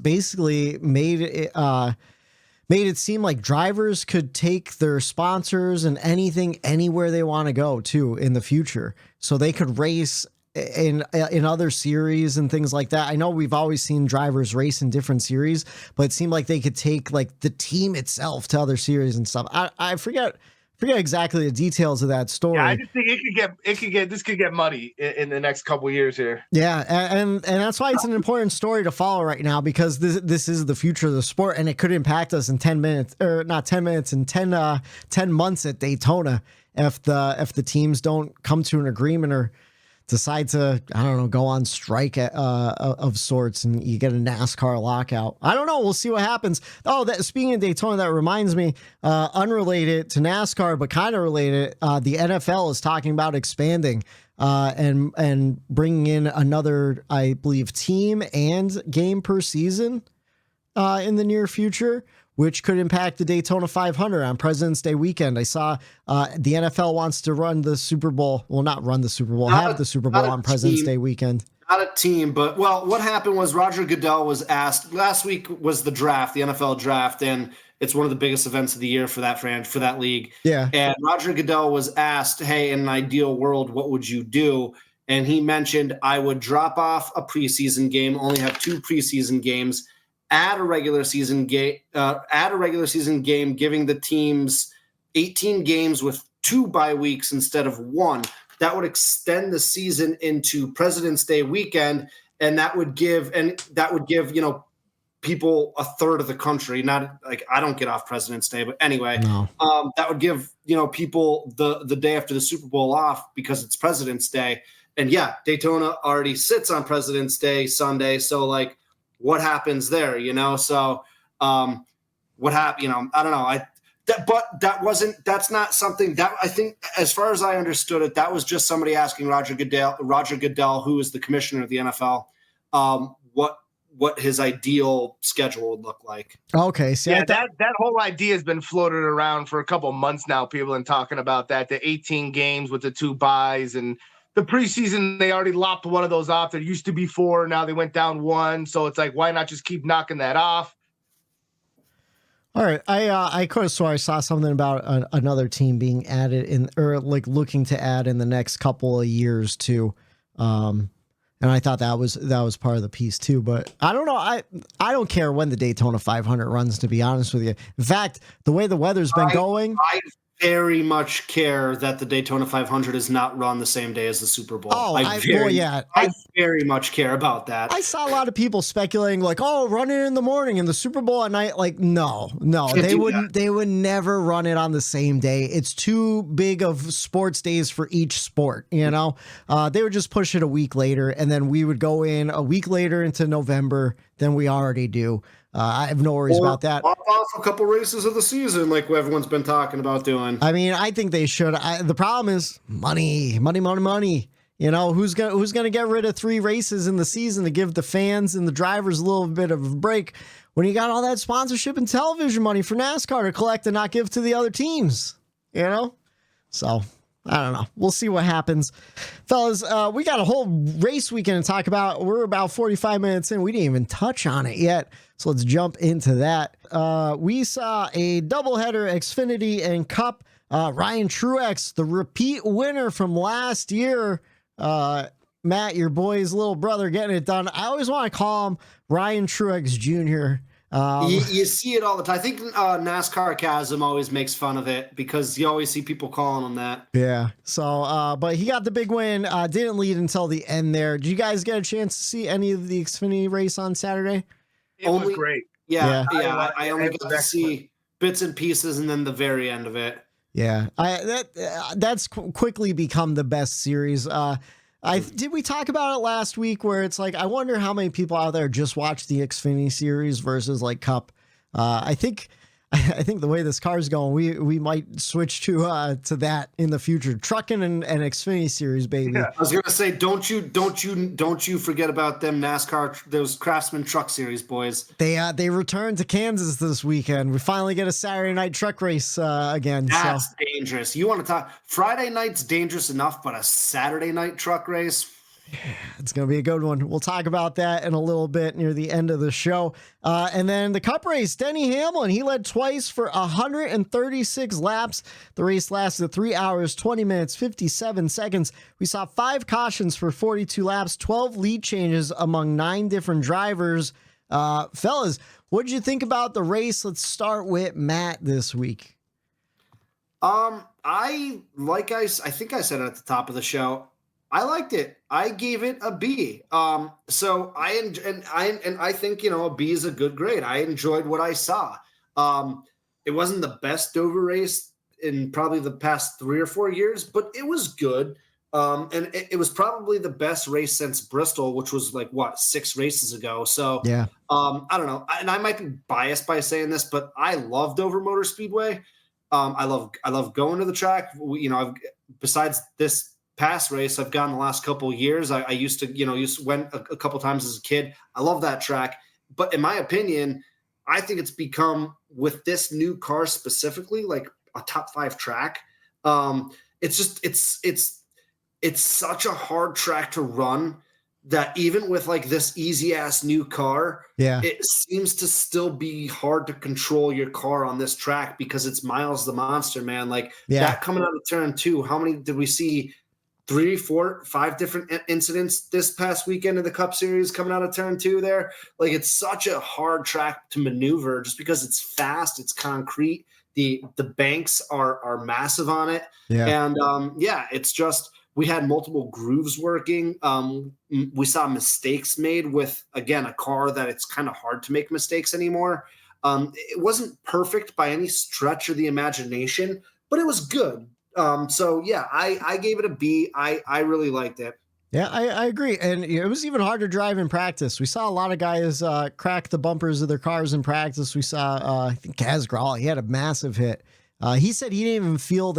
basically made it seem like drivers could take their sponsors and anything anywhere they want to go to in the future, so they could race in other series and things like that. I know we've always seen drivers race in different series, but it seemed like they could take like the team itself to other series and stuff. I forget exactly the details of that story. Yeah, I just think this could get muddy in the next couple of years here. Yeah, and that's why it's an important story to follow right now, because this is the future of the sport, and it could impact us in 10 minutes, or not 10 minutes, in 10 months at Daytona if the teams don't come to an agreement or decide to, I don't know, go on strike of sorts, and you get a NASCAR lockout. I don't know. We'll see what happens. Oh, speaking of Daytona, that reminds me, unrelated to NASCAR, but kind of related, the NFL is talking about expanding and bringing in another, I believe, team and game per season in the near future, which could impact the Daytona 500 on President's Day weekend. I saw the NFL wants to run the Super Bowl. Well, not run the Super Bowl, have the Super Bowl on President's Day weekend. Not a team, but what happened was Roger Goodell was asked, last week was the draft, the NFL draft, and it's one of the biggest events of the year for that league. Yeah. And Roger Goodell was asked, hey, in an ideal world, what would you do? And he mentioned, I would drop off a preseason game, only have 2 preseason games, add a regular season game, giving the teams 18 games with 2 bye weeks instead of 1. That would extend the season into President's Day weekend, and that would give people a third of the country. Not like I don't get off President's Day, but anyway, no. That would give people the day after the Super Bowl off because it's President's Day. And yeah, Daytona already sits on President's Day Sunday, so like, what happens there, So, what happened, I don't know. That's not something that I think, as far as I understood it, that was just somebody asking Roger Goodell, who is the commissioner of the NFL, what his ideal schedule would look like. Okay. So yeah, that whole idea has been floated around for a couple of months now. People have been talking about that, the 18 games with the 2 byes, and the preseason, they already lopped one of those off. There used to be 4. Now they went down 1. So it's like, why not just keep knocking that off? All right. I could have swore I saw something about another team being added in, or like looking to add in the next couple of years too. And I thought that was part of the piece too, but I don't know. I don't care when the Daytona 500 runs, to be honest with you. In fact, the way the weather's been going, I very much care that the Daytona 500 is not run the same day as the Super Bowl. Oh, I very much care about that. I saw a lot of people speculating like, oh, run it in the morning and the Super Bowl at night. Like, no, they wouldn't. They would never run it on the same day. It's too big of sports days for each sport. They would just push it a week later, and then we would go in a week later into November than we already do. I have no worries about that. Off a couple races of the season, like everyone's been talking about doing. I mean, I think they should. The problem is money. Who's gonna get rid of 3 races in the season to give the fans and the drivers a little bit of a break when you got all that sponsorship and television money for NASCAR to collect and not give to the other teams? So I don't know. We'll see what happens. Fellas, we got a whole race weekend to talk about. We're about 45 minutes in. We didn't even touch on it yet. So let's jump into that. We saw a doubleheader, Xfinity and Cup. Ryan Truex, the repeat winner from last year. Matt, your boy's little brother, getting it done. I always want to call him Ryan Truex Jr. You see it all the time. I think NASCAR Chasm always makes fun of it because you always see people calling him that. Yeah. So, but he got the big win. Didn't lead until the end there. Did you guys get a chance to see any of the Xfinity race on Saturday? It was great. Yeah. I only got to see bits and pieces and then the very end of it. Yeah. That's quickly become the best series. Did we talk about it last week where it's like, I wonder how many people out there just watch the Xfinity series versus like Cup. I think the way this car is going, we might switch to that in the future. Truckin and Xfinity series, baby. Yeah. I was gonna say, don't you forget about them NASCAR, those Craftsman Truck Series boys. They returned to Kansas this weekend. We finally get a Saturday night truck race again. That's dangerous. You want to talk Friday night's dangerous enough, but a Saturday night truck race. It's going to be a good one. We'll talk about that in a little bit near the end of the show. And then the Cup race, Denny Hamlin, he led twice for 136 laps. The race lasted 3 hours, 20 minutes, 57 seconds. We saw 5 cautions for 42 laps, 12 lead changes among 9 different drivers. Fellas, what did you think about the race? Let's start with Matt this week. I think I said it at the top of the show. I liked it. I gave it a B. So I think, a B is a good grade. I enjoyed what I saw. It wasn't the best Dover race in probably the past 3 or 4 years, but it was good. And it was probably the best race since Bristol, which was 6 races ago. So yeah. I don't know. And I might be biased by saying this, but I love Dover Motor Speedway. I love going to the track. Besides this past race I've gone the last couple of years. I used to went a couple times as a kid. I love that track, but in my opinion, I think it's become, with this new car specifically, like a top 5 track. It's such a hard track to run that even with this easy ass new car, it seems to still be hard to control your car on this track because it's Miles the Monster, man. That coming out of turn 2, how many did we see? 3, 4, 5 different incidents this past weekend in the Cup Series coming out of turn 2 there. It's such a hard track to maneuver just because it's fast, it's concrete. The banks are massive on it. Yeah. And it's just, we had multiple grooves working. We saw mistakes made with, again, a car that it's kind of hard to make mistakes anymore. It wasn't perfect by any stretch of the imagination, but it was good. I gave it a B. I really liked it. Yeah, I agree. And it was even hard to drive in practice. We saw a lot of guys crack the bumpers of their cars in practice. We saw, I think Kaz Grall, he had a massive hit. He said he didn't even feel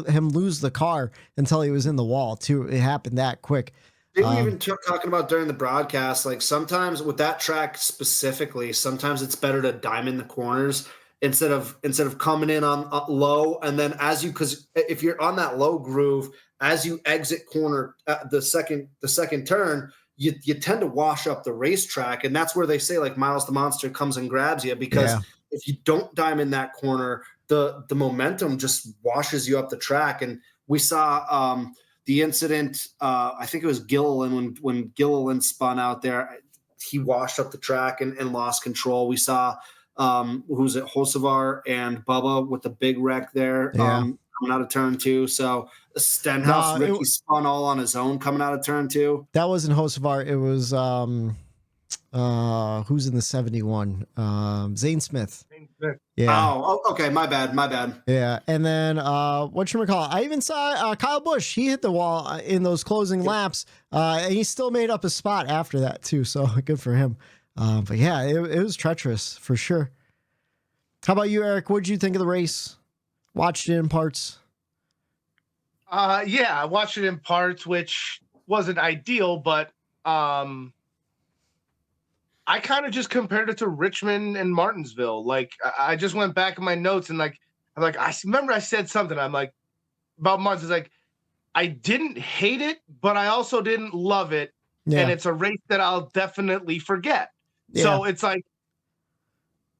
him lose the car until he was in the wall too. It happened that quick. They were even talking about during the broadcast, sometimes with that track specifically, sometimes it's better to diamond the corners instead of coming in on low. And then because if you're on that low groove, as you exit corner the second turn, you tend to wash up the racetrack. And that's where they say Miles the Monster comes and grabs you, because if you don't diamond that corner, the momentum just washes you up the track. And we saw the incident, I think it was Gilliland, when Gilliland spun out there, he washed up the track and lost control. We saw who's it, Hocevar and Bubba with the big wreck there coming out of turn 2. So Stenhouse, Ricky spun all on his own coming out of turn 2. That wasn't Hocevar. It was who's in the 71? Zane Smith. Yeah. Oh, okay. My bad. Yeah. And then whatchamacallit? I even saw Kyle Busch. He hit the wall in those closing laps, and he still made up a spot after that too. So good for him. But yeah, it was treacherous for sure. How about you, Eric? What did you think of the race? Watched it in parts? I watched it in parts, which wasn't ideal, but I kind of just compared it to Richmond and Martinsville. I just went back in my notes and I remember I said something. I'm like, about Martin is like, I didn't hate it, but I also didn't love it. Yeah. And it's a race that I'll definitely forget. Yeah. So it's like,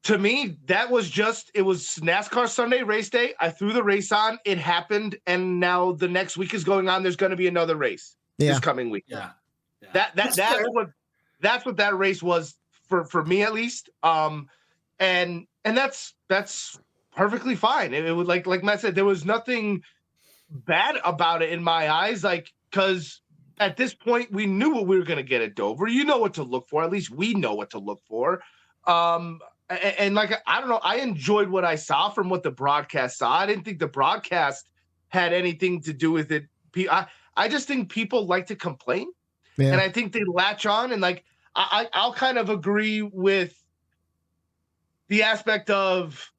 to me, it was NASCAR Sunday race day. I threw the race on. It happened. And now the next week is going on. There's going to be another race this coming week. Yeah. That's what that race was for me, at least. And that's perfectly fine. It was like Matt said, there was nothing bad about it in my eyes. Like, cause at this point we knew what we were going to get at Dover. You know what to look for. At least we know what to look for. And like, I don't know, I enjoyed what I saw from what the broadcast saw. I didn't think the broadcast had anything to do with it. I just think people like to complain. Yeah. And I think they latch on, and like, I'll kind of agree with the aspect of,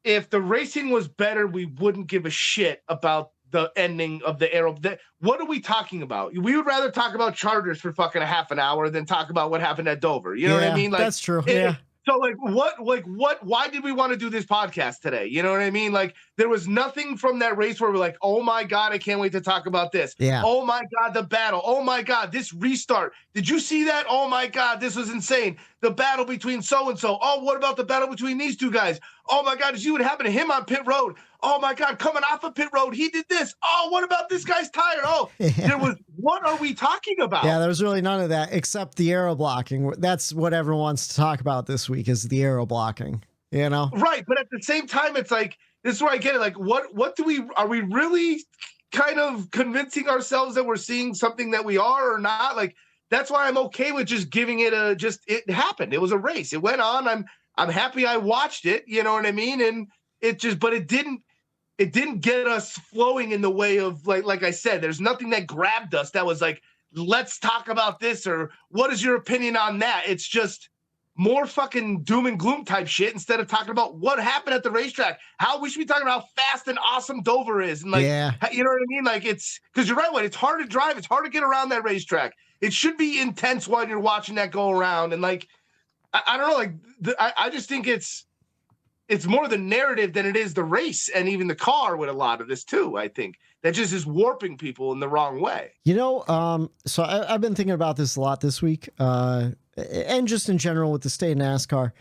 if the racing was better, we wouldn't give a shit about the ending of the arrow. What are we talking about? We would rather talk about Chargers for fucking a half an hour than talk about what happened at Dover. You know what I mean? Like, that's true. Yeah. So why did we want to do this podcast today? You know what I mean? Like, there was nothing from that race where we're like, oh my God, I can't wait to talk about this. Yeah. Oh my God, the battle. Oh my God, this restart. Did you see that? Oh my God, this was insane. The battle between so-and-so. Oh, what about the battle between these two guys? Oh my God, did you see what happened to him on pit road? Oh my God, coming off of pit road, he did this. Oh, what about this guy's tire? Oh, what are we talking about? Yeah, there was really none of that except the aero blocking. That's what everyone wants to talk about this week, is the aero blocking, you know? Right, but at the same time, it's like, this is where I get it. Like, what are we really kind of convincing ourselves that we're seeing something that we are or not? Like, that's why I'm okay with just giving it it happened. It was a race. It went on. I'm happy I watched it, you know what I mean? And but it didn't get us flowing in the way of, like I said, there's nothing that grabbed us that was like, let's talk about this, or what is your opinion on that? It's just more fucking doom and gloom type shit instead of talking about what happened at the racetrack, how we should be talking about how fast and awesome Dover is. And like, you know what I mean? Like, it's, because you're right, Wade, it's hard to drive. It's hard to get around that racetrack. It should be intense while you're watching that go around. And like, I don't know, like, I just think it's more the narrative than it is the race, and even the car with a lot of this too. I think that just is warping people in the wrong way. You know, so I've been thinking about this a lot this week, and just in general with the state of NASCAR.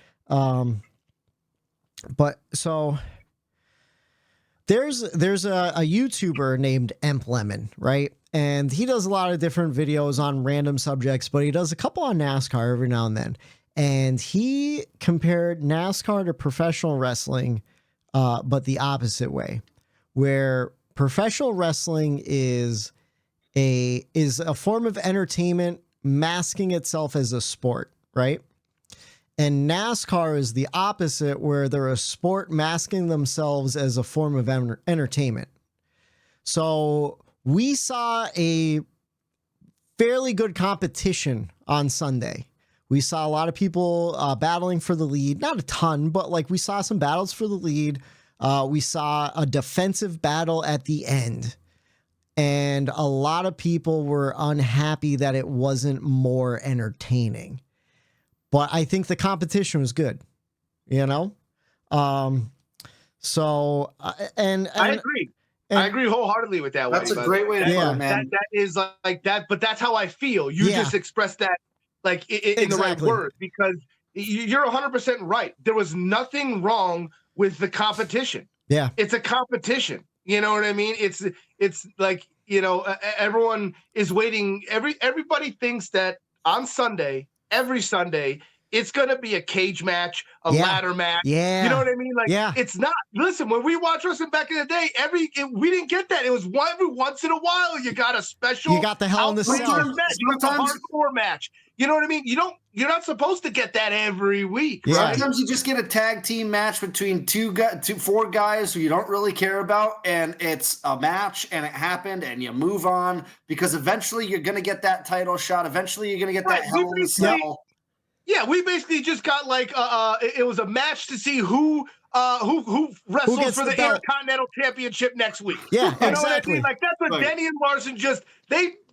But so there's a YouTuber named Emp Lemon, right? And he does a lot of different videos on random subjects, but he does a couple on NASCAR every now and then. And he compared NASCAR to professional wrestling, but the opposite way, where professional wrestling is a form of entertainment masking itself as a sport, right? And NASCAR is the opposite, where they're a sport masking themselves as a form of entertainment. So we saw a fairly good competition on Sunday. We saw a lot of people battling for the lead. Not a ton, but like, we saw some battles for the lead. We saw a defensive battle at the end. And a lot of people were unhappy that it wasn't more entertaining. But I think the competition was good, you know? So, and I agree. I agree wholeheartly with that. That's a great way to put it, man. That is like that, but that's how I feel. You just expressed that like in the right words, because you're 100% right. There was nothing wrong with the competition. Yeah. It's a competition. You know what I mean? It's like, you know, everyone is waiting. Everybody thinks that on Sunday, every Sunday, it's going to be a cage match, a ladder match. Yeah. You know what I mean? Like, it's not. Listen, when we watched wrestling back in the day, we didn't get that. It was every once in a while you got a special. You got the Hell in the Cell match. You got a hardcore match. You know what I mean? You're not supposed to get that every week. Right? Sometimes you just get a tag team match between four guys who you don't really care about, and it's a match, and it happened, and you move on, because eventually you're going to get that title shot. Eventually you're going to get that Hell in the Cell. Yeah, we basically just got like it was a match to see who wrestles for the Intercontinental Championship next week. Yeah, you know what I mean? Like, that's what Denny and Larson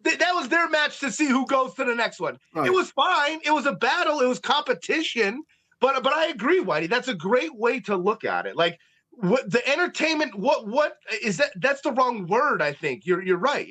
that was their match to see who goes to the next one. Right. It was fine. It was a battle. It was competition. But I agree, Whitey. That's a great way to look at it. Like, what the entertainment, what is that? That's the wrong word. I think you're right.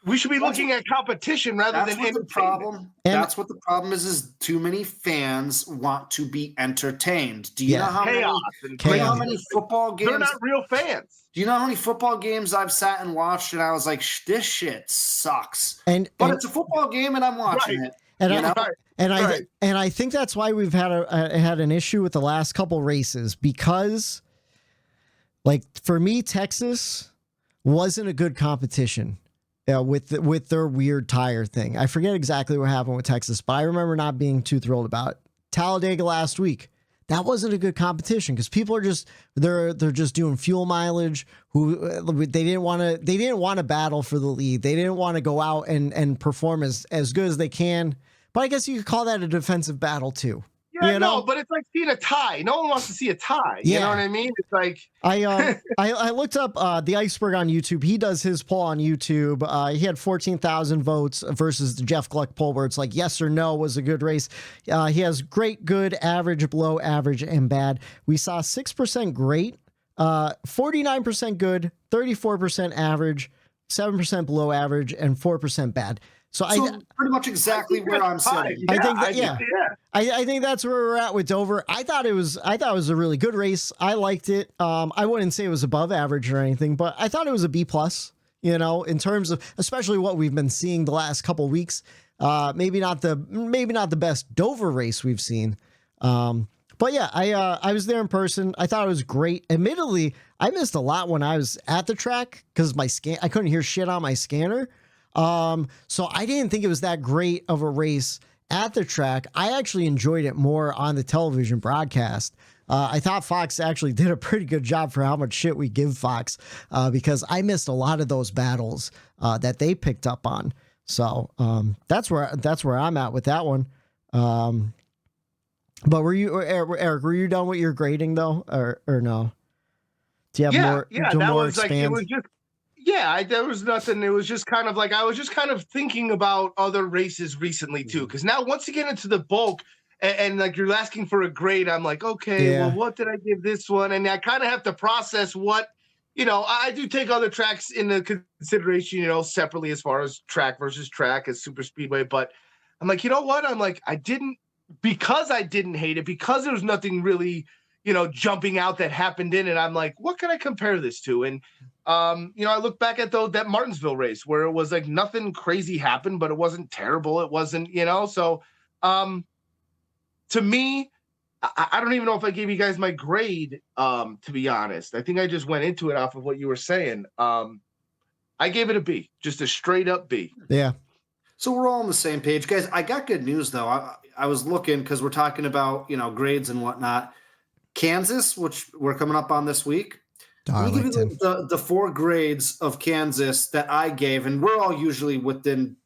We should be looking at competition rather than entertainment. Problem. That's what the problem is too many fans want to be entertained. Do you know how many football games? They're not real fans. Do you know how many football games I've sat and watched and I was like, this shit sucks. But it's a football game and I'm watching it. And I think that's why we've had an issue with the last couple races, because like for me, Texas wasn't a good competition. With their weird tire thing. I forget exactly what happened with Texas, but I remember not being too thrilled about it. Talladega last week. That wasn't a good competition because people are they're just doing fuel mileage. They didn't want to battle for the lead. They didn't want to go out and perform as good as they can. But I guess you could call that a defensive battle too. Yeah, no, but it's like seeing a tie. No one wants to see a tie. You know what I mean? It's like I looked up the Iceberg on YouTube. He does his poll on YouTube. He had 14,000 votes versus the Jeff Gluck poll where it's like yes or no was a good race. He has great, good, average, below average, and bad. We saw 6% great, 49% good, 34% average, 7% below average, and 4% bad. So pretty much exactly where I'm sitting. I think that's where we're at with Dover. I thought it was a really good race. I liked it. I wouldn't say it was above average or anything, but I thought it was a B+, in terms of especially what we've been seeing the last couple weeks. Maybe not the best Dover race we've seen. But yeah, I was there in person. I thought it was great. Admittedly, I missed a lot when I was at the track because I couldn't hear shit on my scanner. So I didn't think it was that great of a race at the track. I actually enjoyed it more on the television broadcast. I thought Fox actually did a pretty good job for how much shit we give Fox, because I missed a lot of those battles, that they picked up on. So, that's where I'm at with that one. But Eric, were you done with your grading though, or no? Do you have more? Yeah, that was expand? Like, it was just, there was nothing. It was just kind of like, I was just kind of thinking about other races recently too. Cause now once you get into the bulk and like you're asking for a grade, I'm like, okay, well, what did I give this one? And I kind of have to process what, I do take other tracks into consideration, separately as far as track versus track as super speedway. But I'm like, you know what? I'm like, because I didn't hate it, because there was nothing really, jumping out that happened in it. I'm like, what can I compare this to? And, I look back at that Martinsville race where it was like nothing crazy happened, but it wasn't terrible. It wasn't, so to me, I don't even know if I gave you guys my grade, to be honest. I think I just went into it off of what you were saying. I gave it a B, just a straight up B. Yeah. So we're all on the same page. Guys, I got good news, though. I was looking because we're talking about, grades and whatnot. Kansas, which we're coming up on this week. We give you the 4 grades of Kansas that I gave, and we're all usually within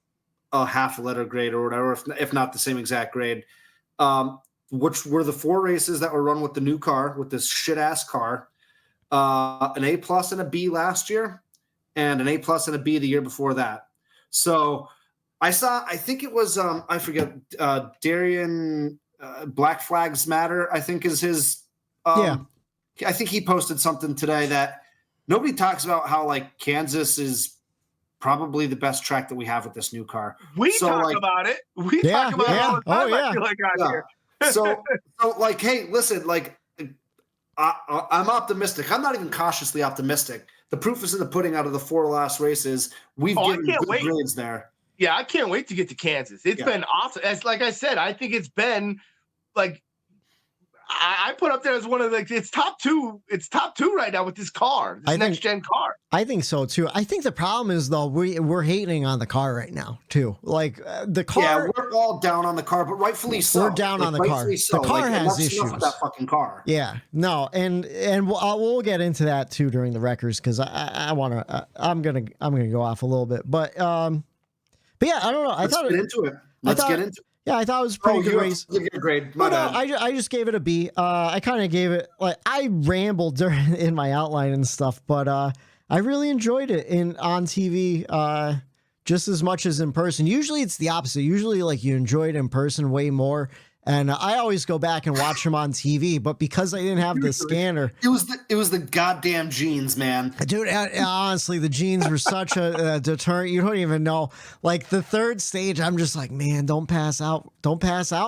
a half a letter grade or whatever, if not the same exact grade, which were the 4 races that were run with the new car, with this shit-ass car, an A+ and a B last year, and an A+ and a B the year before that. So I think it was, I forget, Darian Black Flags Matter, I think is his I think he posted something today that nobody talks about how like Kansas is probably the best track that we have with this new car. We talk about it. We talk about it all the time. I feel like here. So like, hey, listen, like I'm optimistic. I'm not even cautiously optimistic. The proof is in the pudding out of the 4 last races. We've given good grades there. Yeah, I can't wait to get to Kansas. It's been awesome. As like I said, I think it's been like I put up there as one of it's top 2. It's top 2 right now with this car, next gen car. I think so too. I think the problem is though we're hating on the car right now too. Like the car. Yeah, we're all down on the car, but rightfully so. We're down on the car. So. The car has issues. With that fucking car. Yeah, no, and we'll get into that too during the records because I want to. I'm gonna go off a little bit, but yeah, I don't know. Let's get into it. Let's get into it. Yeah, I thought it was a pretty good race. Give it a grade. I just gave it a B. I kind of gave it like I rambled in my outline and stuff, but I really enjoyed it on TV just as much as in person. Usually it's the opposite. Usually like you enjoy it in person way more, And I always go back and watch him on TV, but because I didn't have the scanner, it was the goddamn jeans, man. dude. Honestly, the jeans were such a deterrent. You don't even know. Like the third stage, I'm just like, man, don't pass out,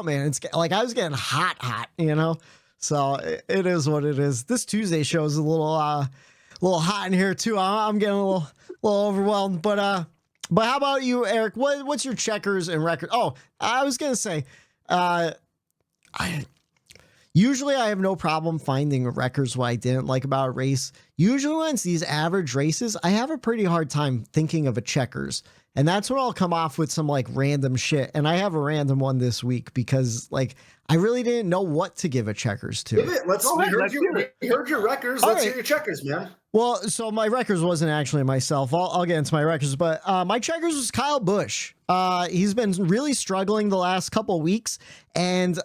man. It's like I was getting hot, you know. So it is what it is. This Tuesday show is a little hot in here too. I'm getting a little overwhelmed, but how about you, Eric? What's your checkers and record? Oh, I was gonna say, usually I have no problem finding records what I didn't like about a race. Usually when it's these average races, I have a pretty hard time thinking of a checkers. And that's when I'll come off with some like random shit. And I have a random one this week because like I really didn't know what to give a checkers to. We heard your records. Let's hear your checkers, man. Well, so my records wasn't actually myself. I'll get into my records, but my checkers was Kyle Busch. He's been really struggling the last couple weeks, and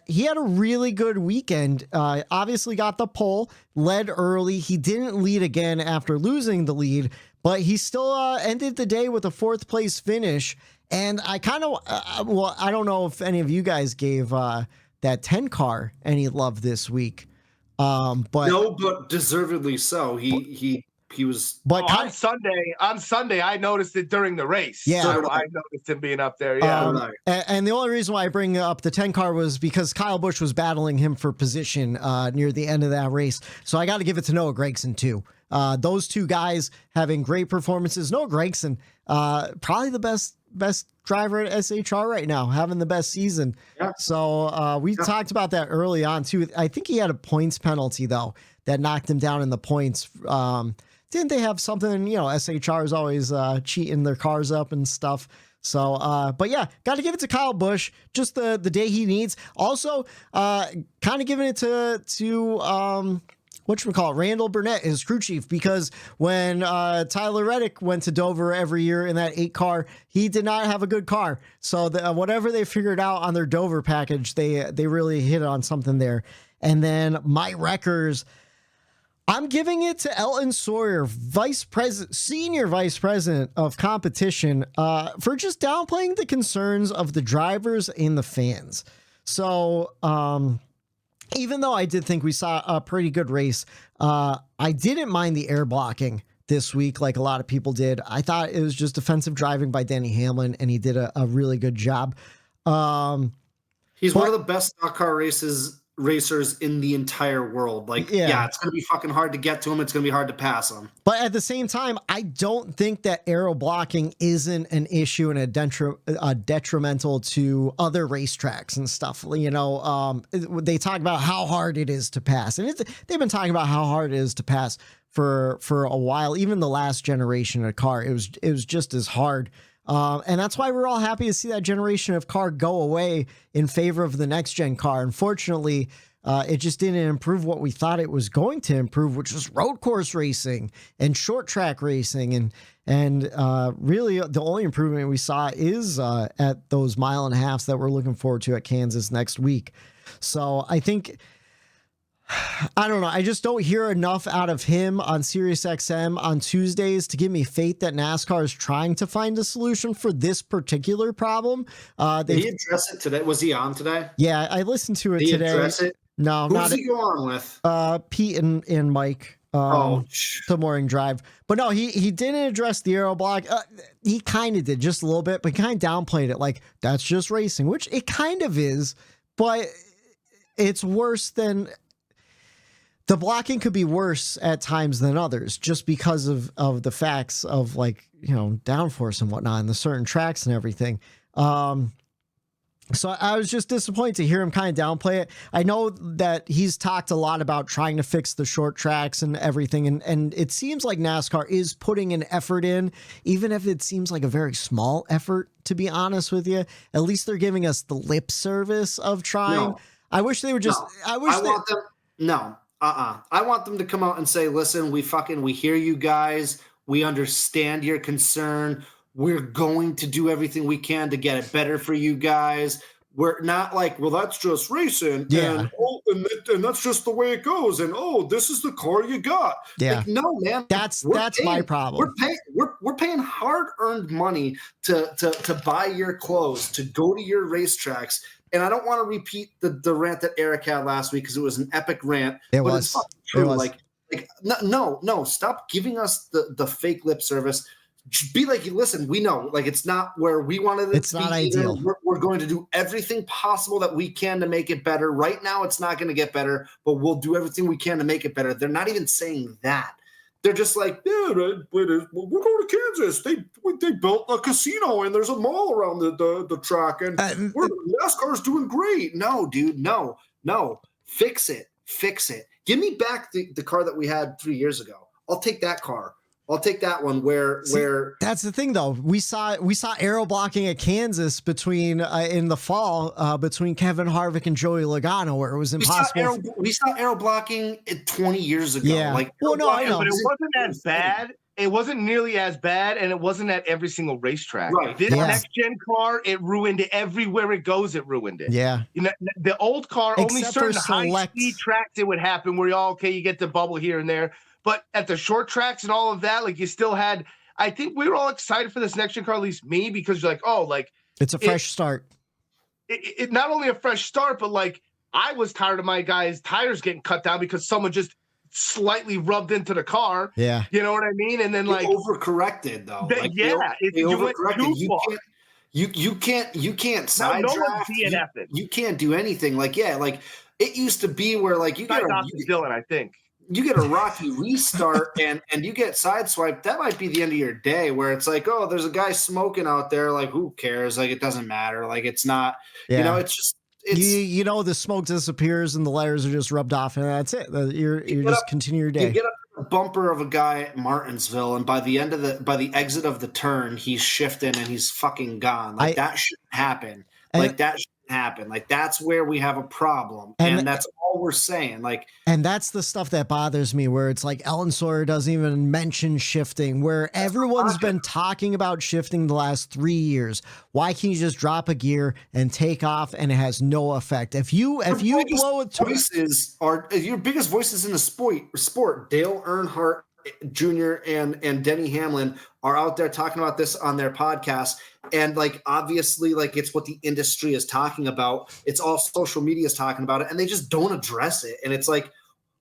he had a really good weekend. Obviously got the pole, led early. He didn't lead again after losing the lead, but he still ended the day with a 4th place finish. And I kind of, I don't know if any of you guys gave that 10 car any love this week. But no, but deservedly so. He was. But on Sunday, I noticed it during the race. Yeah, so I noticed him being up there. Yeah, and the only reason why I bring up the 10 car was because Kyle Busch was battling him for position near the end of that race. So I got to give it to Noah Gragson too. Those two guys having great performances. Noah Gragson, probably the best driver at SHR right now, having the best season. Yeah. So we talked about that early on too. I think he had a points penalty though that knocked him down in the points. Didn't they have something, SHR is always cheating their cars up and stuff. So, but yeah, got to give it to Kyle Busch, just the day he needs. Also, kind of giving it to Randall Burnett, his crew chief, because when Tyler Reddick went to Dover every year in that 8 car, he did not have a good car. So whatever they figured out on their Dover package, they really hit on something there. And then my wreckers, I'm giving it to Elton Sawyer, senior vice president of competition, for just downplaying the concerns of the drivers and the fans. So, even though I did think we saw a pretty good race, I didn't mind the air blocking this week like a lot of people did. I thought it was just defensive driving by Denny Hamlin, and he did a really good job. He's one of the best stock car racers in the entire world. Like, yeah, it's going to be fucking hard to get to him. It's going to be hard to pass him. But at the same time, I don't think that aero blocking isn't an issue and a detrimental to other racetracks and stuff. They talk about how hard it is to pass, and they've been talking about how hard it is to pass for a while. Even the last generation of car, it was just as hard. And that's why we're all happy to see that generation of car go away in favor of the next gen car. Unfortunately, it just didn't improve what we thought it was going to improve, which was road course racing and short track racing. And really the only improvement we saw is at those 1.5 miles that we're looking forward to at Kansas next week. So I think, I don't know. I just don't hear enough out of him on SiriusXM on Tuesdays to give me faith that NASCAR is trying to find a solution for this particular problem. Did he address it today? Was he on today? Yeah, I listened to it today. Did he address it? No, who does he go on with? Pete and Mike. The morning drive. But no, he didn't address the aero block. He kind of did just a little bit, but kind of downplayed it. Like, that's just racing, which it kind of is, but it's worse than... The blocking could be worse at times than others just because of the facts of downforce and whatnot and the certain tracks and everything. So I was just disappointed to hear him kind of downplay it. I know that he's talked a lot about trying to fix the short tracks and everything. And it seems like NASCAR is putting an effort in, even if it seems like a very small effort, to be honest with you. At least they're giving us the lip service of trying. No. I wish they would just, I want them to come out and say, listen, we hear you guys. We understand your concern. We're going to do everything we can to get it better for you guys. We're not like, well, that's just racing. Yeah. And that's just the way it goes. And, this is the car you got. Yeah. Like, no, man. That's my problem. We're paying hard-earned money to buy your clothes, to go to your racetracks. and I don't want to repeat the rant that Eric had last week because it was an epic rant. It but was. It's fucking true. It was. No, stop giving us the fake lip service. Be like, listen, we know, like, it's not where we wanted it. It's to not be ideal. We're going to do everything possible that we can to make it better. Right now, it's not going to get better, but we'll do everything we can to make it better. They're not even saying that. They're just like, yeah, we're going to Kansas. They built a casino and there's a mall around the track, and NASCAR's doing great. No, dude, no. Fix it. Give me back the car that we had 3 years ago. I'll take that car. I'll take that one where that's the thing though. We saw aero blocking at Kansas between in the fall between Kevin Harvick and Joey Logano, where it was impossible. We saw aero blocking 20 years ago. Yeah. Like, well, no, I know. But it wasn't as bad. It wasn't nearly as bad, and it wasn't at every single racetrack. Right. This next gen car, it ruined it everywhere it goes. It ruined it. Yeah. You know, the old car, Except only certain for high speed tracks it would happen where you get the bubble here and there. But at the short tracks and all of that, like, you still had. I think we were all excited for this next gen car, at least me, because you're like, oh, like, it's a fresh start. It not only a fresh start, but like, I was tired of my guys' tires getting cut down because someone just slightly rubbed into the car. Yeah. You know what I mean? And then, like, overcorrected though. They overcorrected. You can't side draft. You can't do anything. Like, yeah, like it used to be where like you get Dylan, I think. You get a rocky restart and you get sideswiped. That might be the end of your day, where it's like, oh, there's a guy smoking out there. Like, who cares? Like, it doesn't matter. Like, it's not, you know, it's just, you know, the smoke disappears and the letters are just rubbed off, and that's it. You just continue your day. You get up to the bumper of a guy at Martinsville, and by the exit of the turn, he's shifting and he's fucking gone. Like, that shouldn't happen. Like, that shouldn't happen. Like, that's where we have a problem, and that's all we're saying. Like, and that's the stuff that bothers me, where it's like Ellen Sawyer doesn't even mention shifting, where everyone's been talking about shifting the last 3 years. Why can't you just drop a gear and take off, and it has no effect? If you blow it, voices are your biggest voices in the sport. Dale Earnhardt Jr. and Denny Hamlin are out there talking about this on their podcast. And like, obviously, like, it's what the industry is talking about. It's all social media is talking about it, and they just don't address it. And it's like,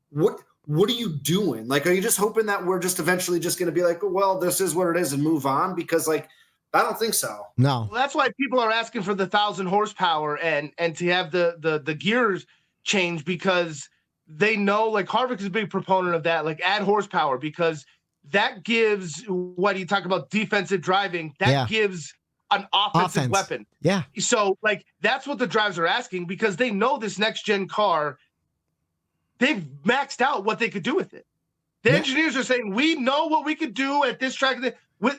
what are you doing? Like, are you just hoping that we're just eventually just going to be like, well, this is what it is and move on? Because, like, I don't think so. No. Well, that's why people are asking for the 1,000 horsepower and to have the gears change, because they know, like, Harvick is a big proponent of that. Like, add horsepower, because that gives, what you talk about, defensive driving, that gives an offensive weapon. Yeah. So, like, that's what the drivers are asking, because they know this next gen car, they've maxed out what they could do with it. The engineers are saying, we know what we could do at this track.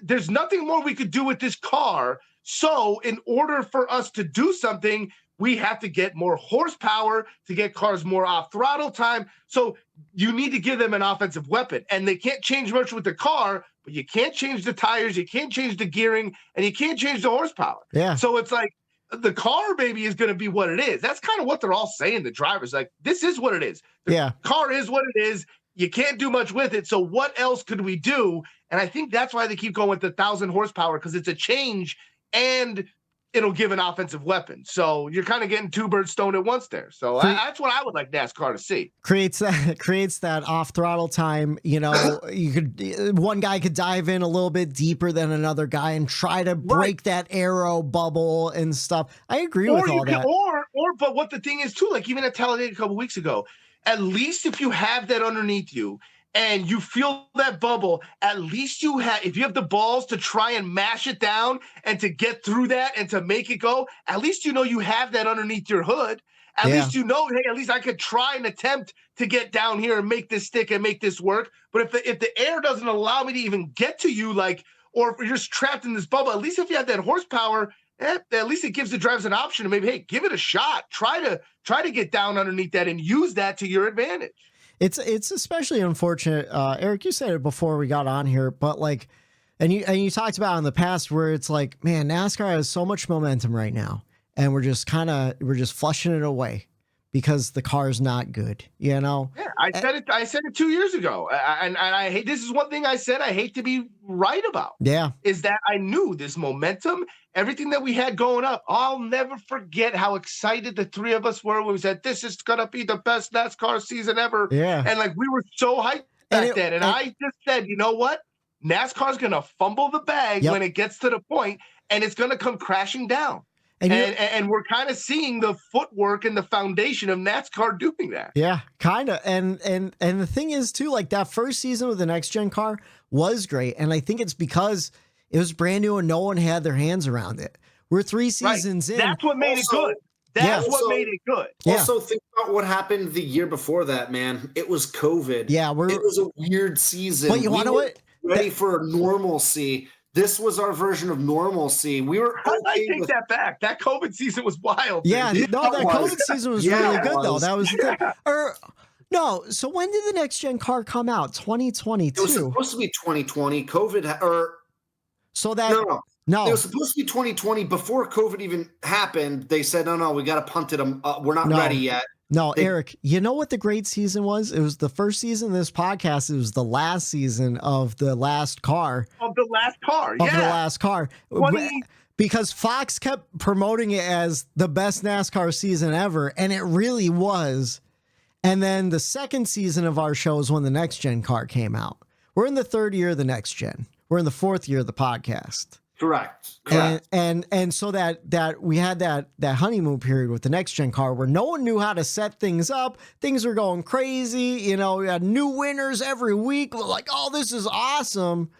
There's nothing more we could do with this car. So in order for us to do something, we have to get more horsepower to get cars more off throttle time. So you need to give them an offensive weapon, and they can't change much with the car, but you can't change the tires, you can't change the gearing, and you can't change the horsepower. Yeah. So it's like, the car maybe is going to be what it is. That's kind of what they're all saying. The drivers, like, this is what it is. The car is what it is. You can't do much with it. So what else could we do? And I think that's why they keep going with the 1,000 horsepower, because it's a change and it'll give an offensive weapon. So you're kind of getting two birds stoned at once there. So that's what I would like NASCAR to see. Creates that off throttle time. You know, one guy could dive in a little bit deeper than another guy and try to break that aero bubble and stuff. I agree with all that. But what the thing is too, like, even at Talladega a couple weeks ago, at least if you have that underneath you and you feel that bubble, at least if you have the balls to try and mash it down and to get through that and to make it go, at least you know you have that underneath your hood. At least you know, hey, at least I could try and attempt to get down here and make this stick and make this work. But if the air doesn't allow me to even get to you, like, or if you're just trapped in this bubble, at least if you have that horsepower, at least it gives the drivers an option to maybe, hey, give it a shot. Try to get down underneath that and use that to your advantage. It's especially unfortunate. Eric, you said it before we got on here, but like, and you talked about in the past where it's like, man, NASCAR has so much momentum right now, and we're just flushing it away because the car's not good, you know? Yeah, I said it 2 years ago. And I hate, this is one thing I said I hate to be right about. Yeah. Is that I knew this momentum, everything that we had going up. I'll never forget how excited the three of us were when we said, this is going to be the best NASCAR season ever. Yeah. And like, we were so hyped back then. And I just said, you know what? NASCAR's going to fumble the bag when it gets to the point, and it's going to come crashing down. And we're kind of seeing the footwork and the foundation of NASCAR doing that. Yeah, kind of. And the thing is too, like that first season with the next gen car was great. And I think it's because it was brand new and no one had their hands around it. We're 3 seasons in. That's what made it good. That's what made it good. Also, think about what happened the year before that, man. It was COVID. Yeah, it was a weird season. But you want to what? Ready for normalcy. This was our version of normalcy. We were. I take that back. That COVID season was wild. Yeah, no, that COVID season was really good though. That was no. So when did the next gen car come out? 2022. It was supposed to be 2020. COVID so that no. It was supposed to be 2020 before COVID even happened. They said, no, we got to punt it. We're not ready yet. No, Eric, you know what the great season was? It was the first season of this podcast. It was the last season of the last car. Of the last car, Of the last car. Because Fox kept promoting it as the best NASCAR season ever, and it really was. And then the second season of our show is when the next gen car came out. We're in the 3rd year of the next gen. We're in the 4th year of the podcast. Correct. And so that we had that honeymoon period with the next gen car where no one knew how to set things up. Things were going crazy. You know, we had new winners every week. We're like, oh, this is awesome.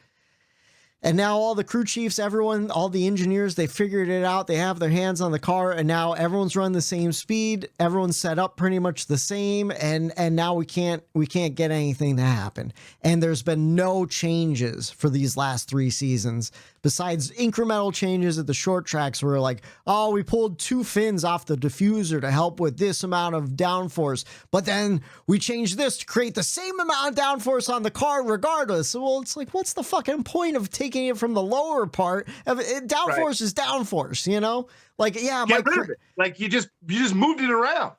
And now all the crew chiefs, everyone, all the engineers, they figured it out. They have their hands on the car, and now everyone's running the same speed. Everyone's set up pretty much the same, and now we can't get anything to happen. And there's been no changes for these last 3 seasons besides incremental changes at the short tracks where like, oh, we pulled 2 fins off the diffuser to help with this amount of downforce, but then we changed this to create the same amount of downforce on the car regardless. Well, it's like, what's the fucking point of taking it from the lower part? Downforce is downforce, you know? Like, yeah, get rid of it. Like you just moved it around.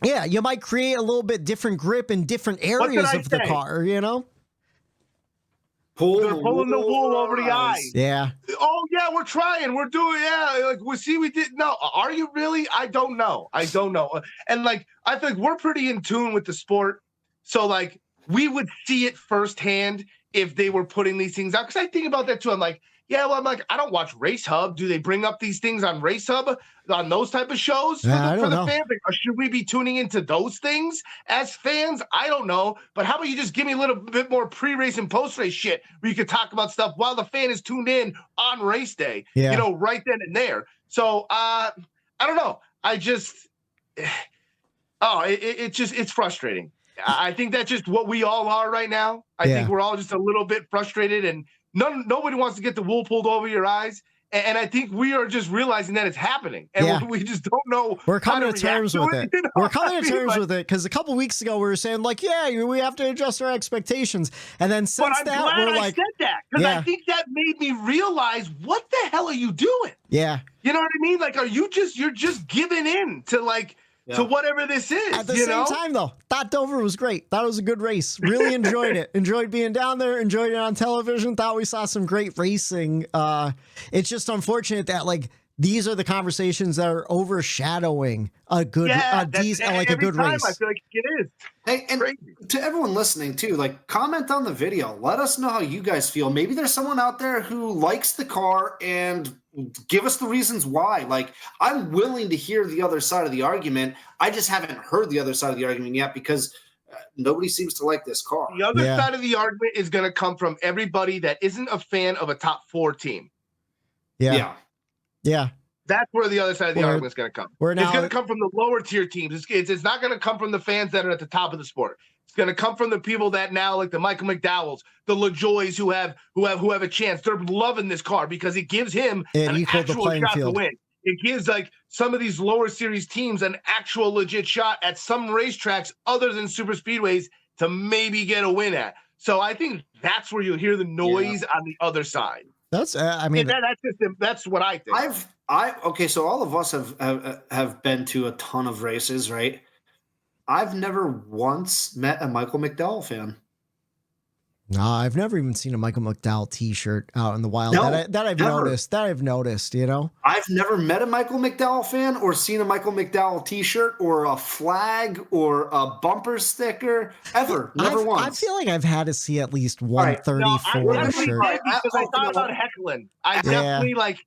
Yeah, you might create a little bit different grip in different areas of the car, you know? They're pulling the wool over the eyes. Yeah. Oh yeah, we're trying. We're doing. Yeah, like we see. We did. No, are you really? I don't know. And like, I think we're pretty in tune with the sport, so like we would see it firsthand if they were putting these things out. Because I think about that too. I'm like, yeah, well, I'm like, I don't watch Race Hub. Do they bring up these things on Race Hub on those type of shows for the fans? Like, or should we be tuning into those things as fans? I don't know. But how about you just give me a little bit more pre-race and post-race shit where you could talk about stuff while the fan is tuned in on race day, you know, right then and there. So I don't know. I just, it's frustrating. I think that's just what we all are right now. I think we're all just a little bit frustrated, and nobody wants to get the wool pulled over your eyes. And I think we are just realizing that it's happening, and we just don't know. We're coming to terms with it. You know? We're coming to terms with it because a couple weeks ago we were saying like, yeah, we have to adjust our expectations, and then since that we're like, I said that because I think that made me realize what the hell are you doing? Yeah, you know what I mean? Like, you're just giving in to like. To whatever this is. At the same time, though, thought Dover was great. Thought it was a good race. Really enjoyed it. Enjoyed being down there. Enjoyed it on television. Thought we saw some great racing. It's just unfortunate that like these are the conversations that are overshadowing a good, a good race. I feel like it is. Hey, and to everyone listening too, like comment on the video. Let us know how you guys feel. Maybe there's someone out there who likes the car and give us the reasons why. Like, I'm willing to hear the other side of the argument. I just haven't heard the other side of the argument yet because nobody seems to like this car. The other side of the argument is going to come from everybody that isn't a fan of a top 4 team. Yeah. That's where the other side of the argument is going to come. It's going to come from the lower tier teams. It's not going to come from the fans that are at the top of the sport. It's going to come from the people that now, like the Michael McDowells, the LaJoys, who have a chance. They're loving this car because it gives him an actual shot to win. It gives like some of these lower series teams an actual legit shot at some racetracks other than super speedways to maybe get a win at. So I think that's where you'll hear the noise on the other side. That's that's what I think. Okay, so all of us have been to a ton of races, right? I've never once met a Michael McDowell fan. No, I've never even seen a Michael McDowell T-shirt out in the wild. No, that I've never. noticed. That I've noticed. You know, I've never met a Michael McDowell fan or seen a Michael McDowell T-shirt or a flag or a bumper sticker ever. Never once. I feel like I've had to see at least one right. 34 No, I shirt. because I thought about heckling. I definitely like.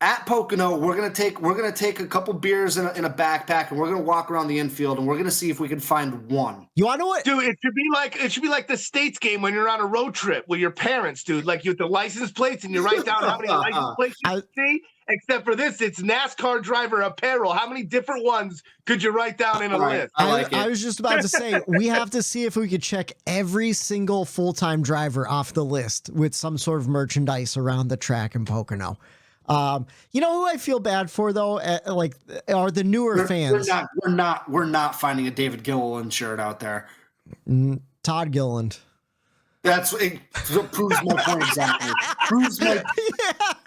At Pocono, we're gonna take a couple beers in a backpack, and we're gonna walk around the infield, and we're gonna see if we can find one. You want to know what? Dude, it should be like the States game when you're on a road trip with your parents, dude. Like you with the license plates, and you write down how many license plates you see. Except for this, it's NASCAR driver apparel. How many different ones could you write down in a list? I was just about to say, we have to see if we could check every single full-time driver off the list with some sort of merchandise around the track in Pocono. You know who I feel bad for though? Are the newer fans. We're not finding a David Gilliland shirt out there. Todd Gilliland. It proves my point exactly.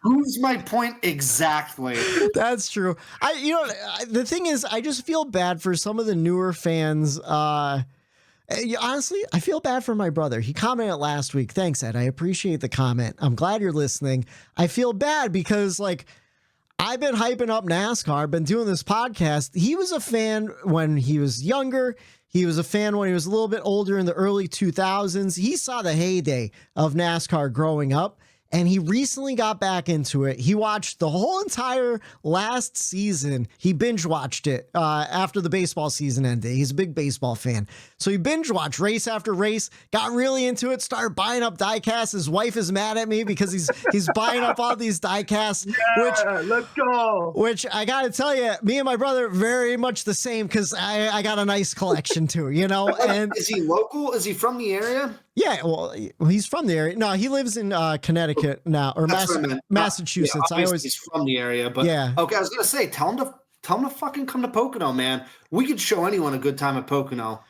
Proves my point exactly. That's true. The thing is, I just feel bad for some of the newer fans. Honestly, I feel bad for my brother. He commented last week. Thanks, Ed. I appreciate the comment. I'm glad you're listening. I feel bad because, like, I've been hyping up NASCAR, been doing this podcast. He was a fan when he was younger. He was a fan when he was a little bit older in the early 2000s. He saw the heyday of NASCAR growing up, and he recently got back into it. He watched the whole entire last season. He binge watched it after the baseball season ended. He's a big baseball fan. So he binge watched race after race, got really into it, started buying up diecasts. His wife is mad at me because he's buying up all these diecasts. Let's go. Which I got to tell you, me and my brother very much the same because I got a nice collection too, you know. And is he local? Is he from the area? Yeah, well, he's from the area. No, he lives in Connecticut now, or Massachusetts. Yeah, he's from the area, but yeah. Okay, I was gonna say, tell him to fucking come to Pocono, man. We could show anyone a good time at Pocono.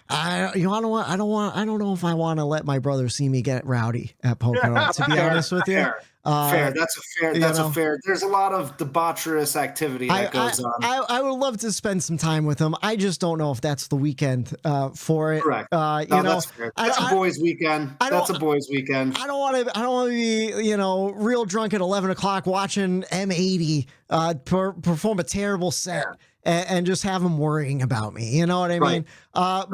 You want to what? I don't know if I want to let my brother see me get rowdy at Pocono. To be honest with you. Fair. That's a fair. There's a lot of debaucherous activity that goes on. I would love to spend some time with him. I just don't know if that's the weekend for it. Correct. That's fair. That's a boys' weekend. That's a boys' weekend. I don't want to be real drunk at 11 o'clock watching M80 perform a terrible set. Yeah. And just have him worrying about me. You know what I mean? But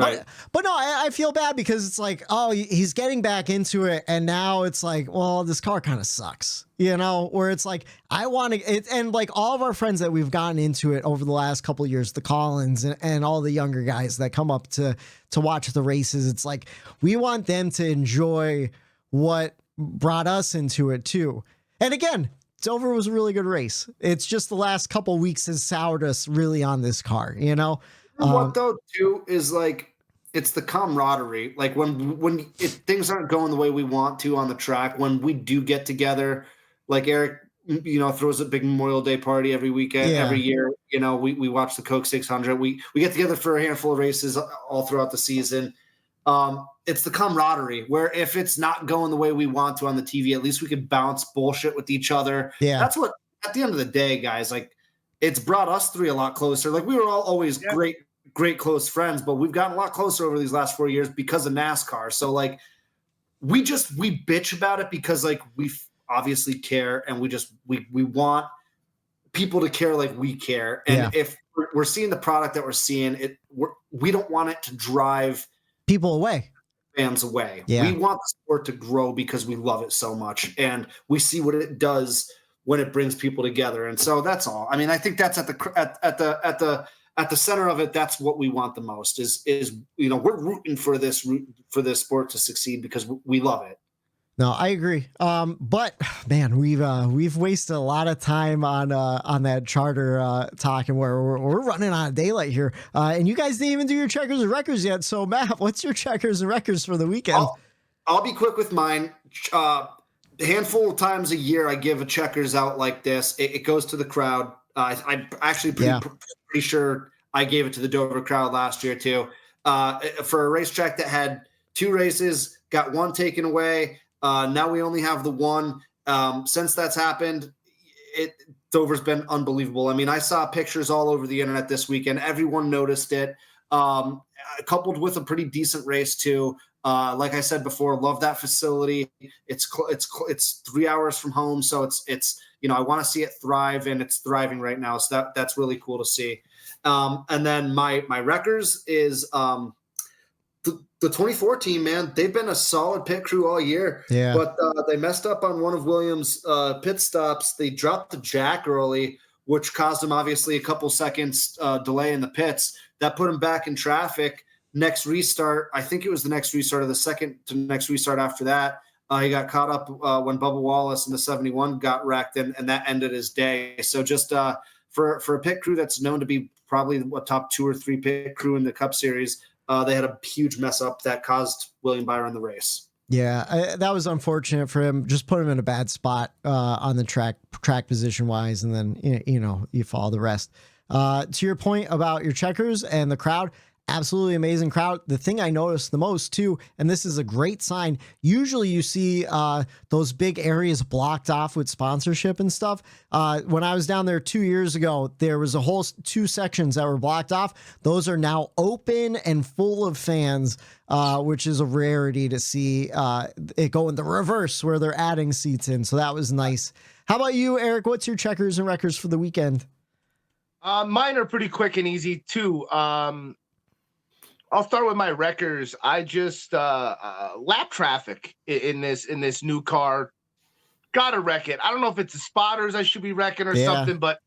no, I feel bad because it's like, oh, he's getting back into it. And now it's like, well, this car kind of sucks, where it's like, I want to, and like all of our friends that we've gotten into it over the last couple of years, the Collins and all the younger guys that come up to watch the races. It's like, we want them to enjoy what brought us into it too. And again, Dover was a really good race. It's just the last couple of weeks has soured us really on this car, what though too is like it's the camaraderie. Like when things aren't going the way we want to on the track, when we do get together, like Eric, throws a big Memorial Day party every weekend, every year. We watch the Coke 600. We get together for a handful of races all throughout the season. It's the camaraderie where if it's not going the way we want to on the TV, at least we could bounce bullshit with each other. Yeah. That's what, at the end of the day, guys, like it's brought us three a lot closer. Like we were all always great close friends, but we've gotten a lot closer over these last 4 years because of NASCAR. So like we bitch about it because like we obviously care and we want people to care like we care. And if we're seeing the product that we're seeing, we don't want it to drive people away. Fans away. Yeah. We want the sport to grow because we love it so much, and we see what it does when it brings people together. And so that's all. I mean, I think that's at the center of it. That's what we want the most. Is we're rooting for this sport to succeed because we love it. No, I agree. But man, we've wasted a lot of time on that charter talk, and we're running on a daylight here. And you guys didn't even do your checkers and records yet. So Matt, what's your checkers and records for the weekend? I'll be quick with mine. A handful of times a year, I give a checkers out like this. It goes to the crowd. I'm actually pretty sure I gave it to the Dover crowd last year too. For a racetrack that had 2 races, got 1 taken away. Now we only have the 1. Since that's happened, Dover's been unbelievable. I mean, I saw pictures all over the internet this weekend. Everyone noticed it. coupled with a pretty decent race too. Like I said before, love that facility. It's 3 hours from home, so it's I want to see it thrive, and it's thriving right now. So that's really cool to see. And then my wreckers is the 2014, man. They've been a solid pit crew all year, but they messed up on one of Williams' pit stops. They dropped the jack early, which caused them obviously a couple seconds delay in the pits. That put him back in traffic. Next restart, I think it was the next restart or the second to next restart after that, he got caught up when Bubba Wallace in the 71 got wrecked, and that ended his day. So just for a pit crew that's known to be probably a top 2 or 3 pit crew in the Cup Series, they had a huge mess up that caused William Byron the race. Yeah, that was unfortunate for him. Just put him in a bad spot on the track position wise, and then you follow the rest. To your point about your checkers and the crowd, absolutely amazing crowd. The thing I noticed the most too, and this is a great sign, usually you see those big areas blocked off with sponsorship and stuff. When I was down there 2 years ago, there was a whole 2 sections that were blocked off. Those are now open and full of fans, which is a rarity to see it go in the reverse where they're adding seats in. So that was nice. How about you, Eric? What's your checkers and wreckers for the weekend? Mine are pretty quick and easy too. I'll start with my wreckers. I just lap traffic in this new car. Gotta wreck it. I don't know if it's the spotters I should be wrecking or something, but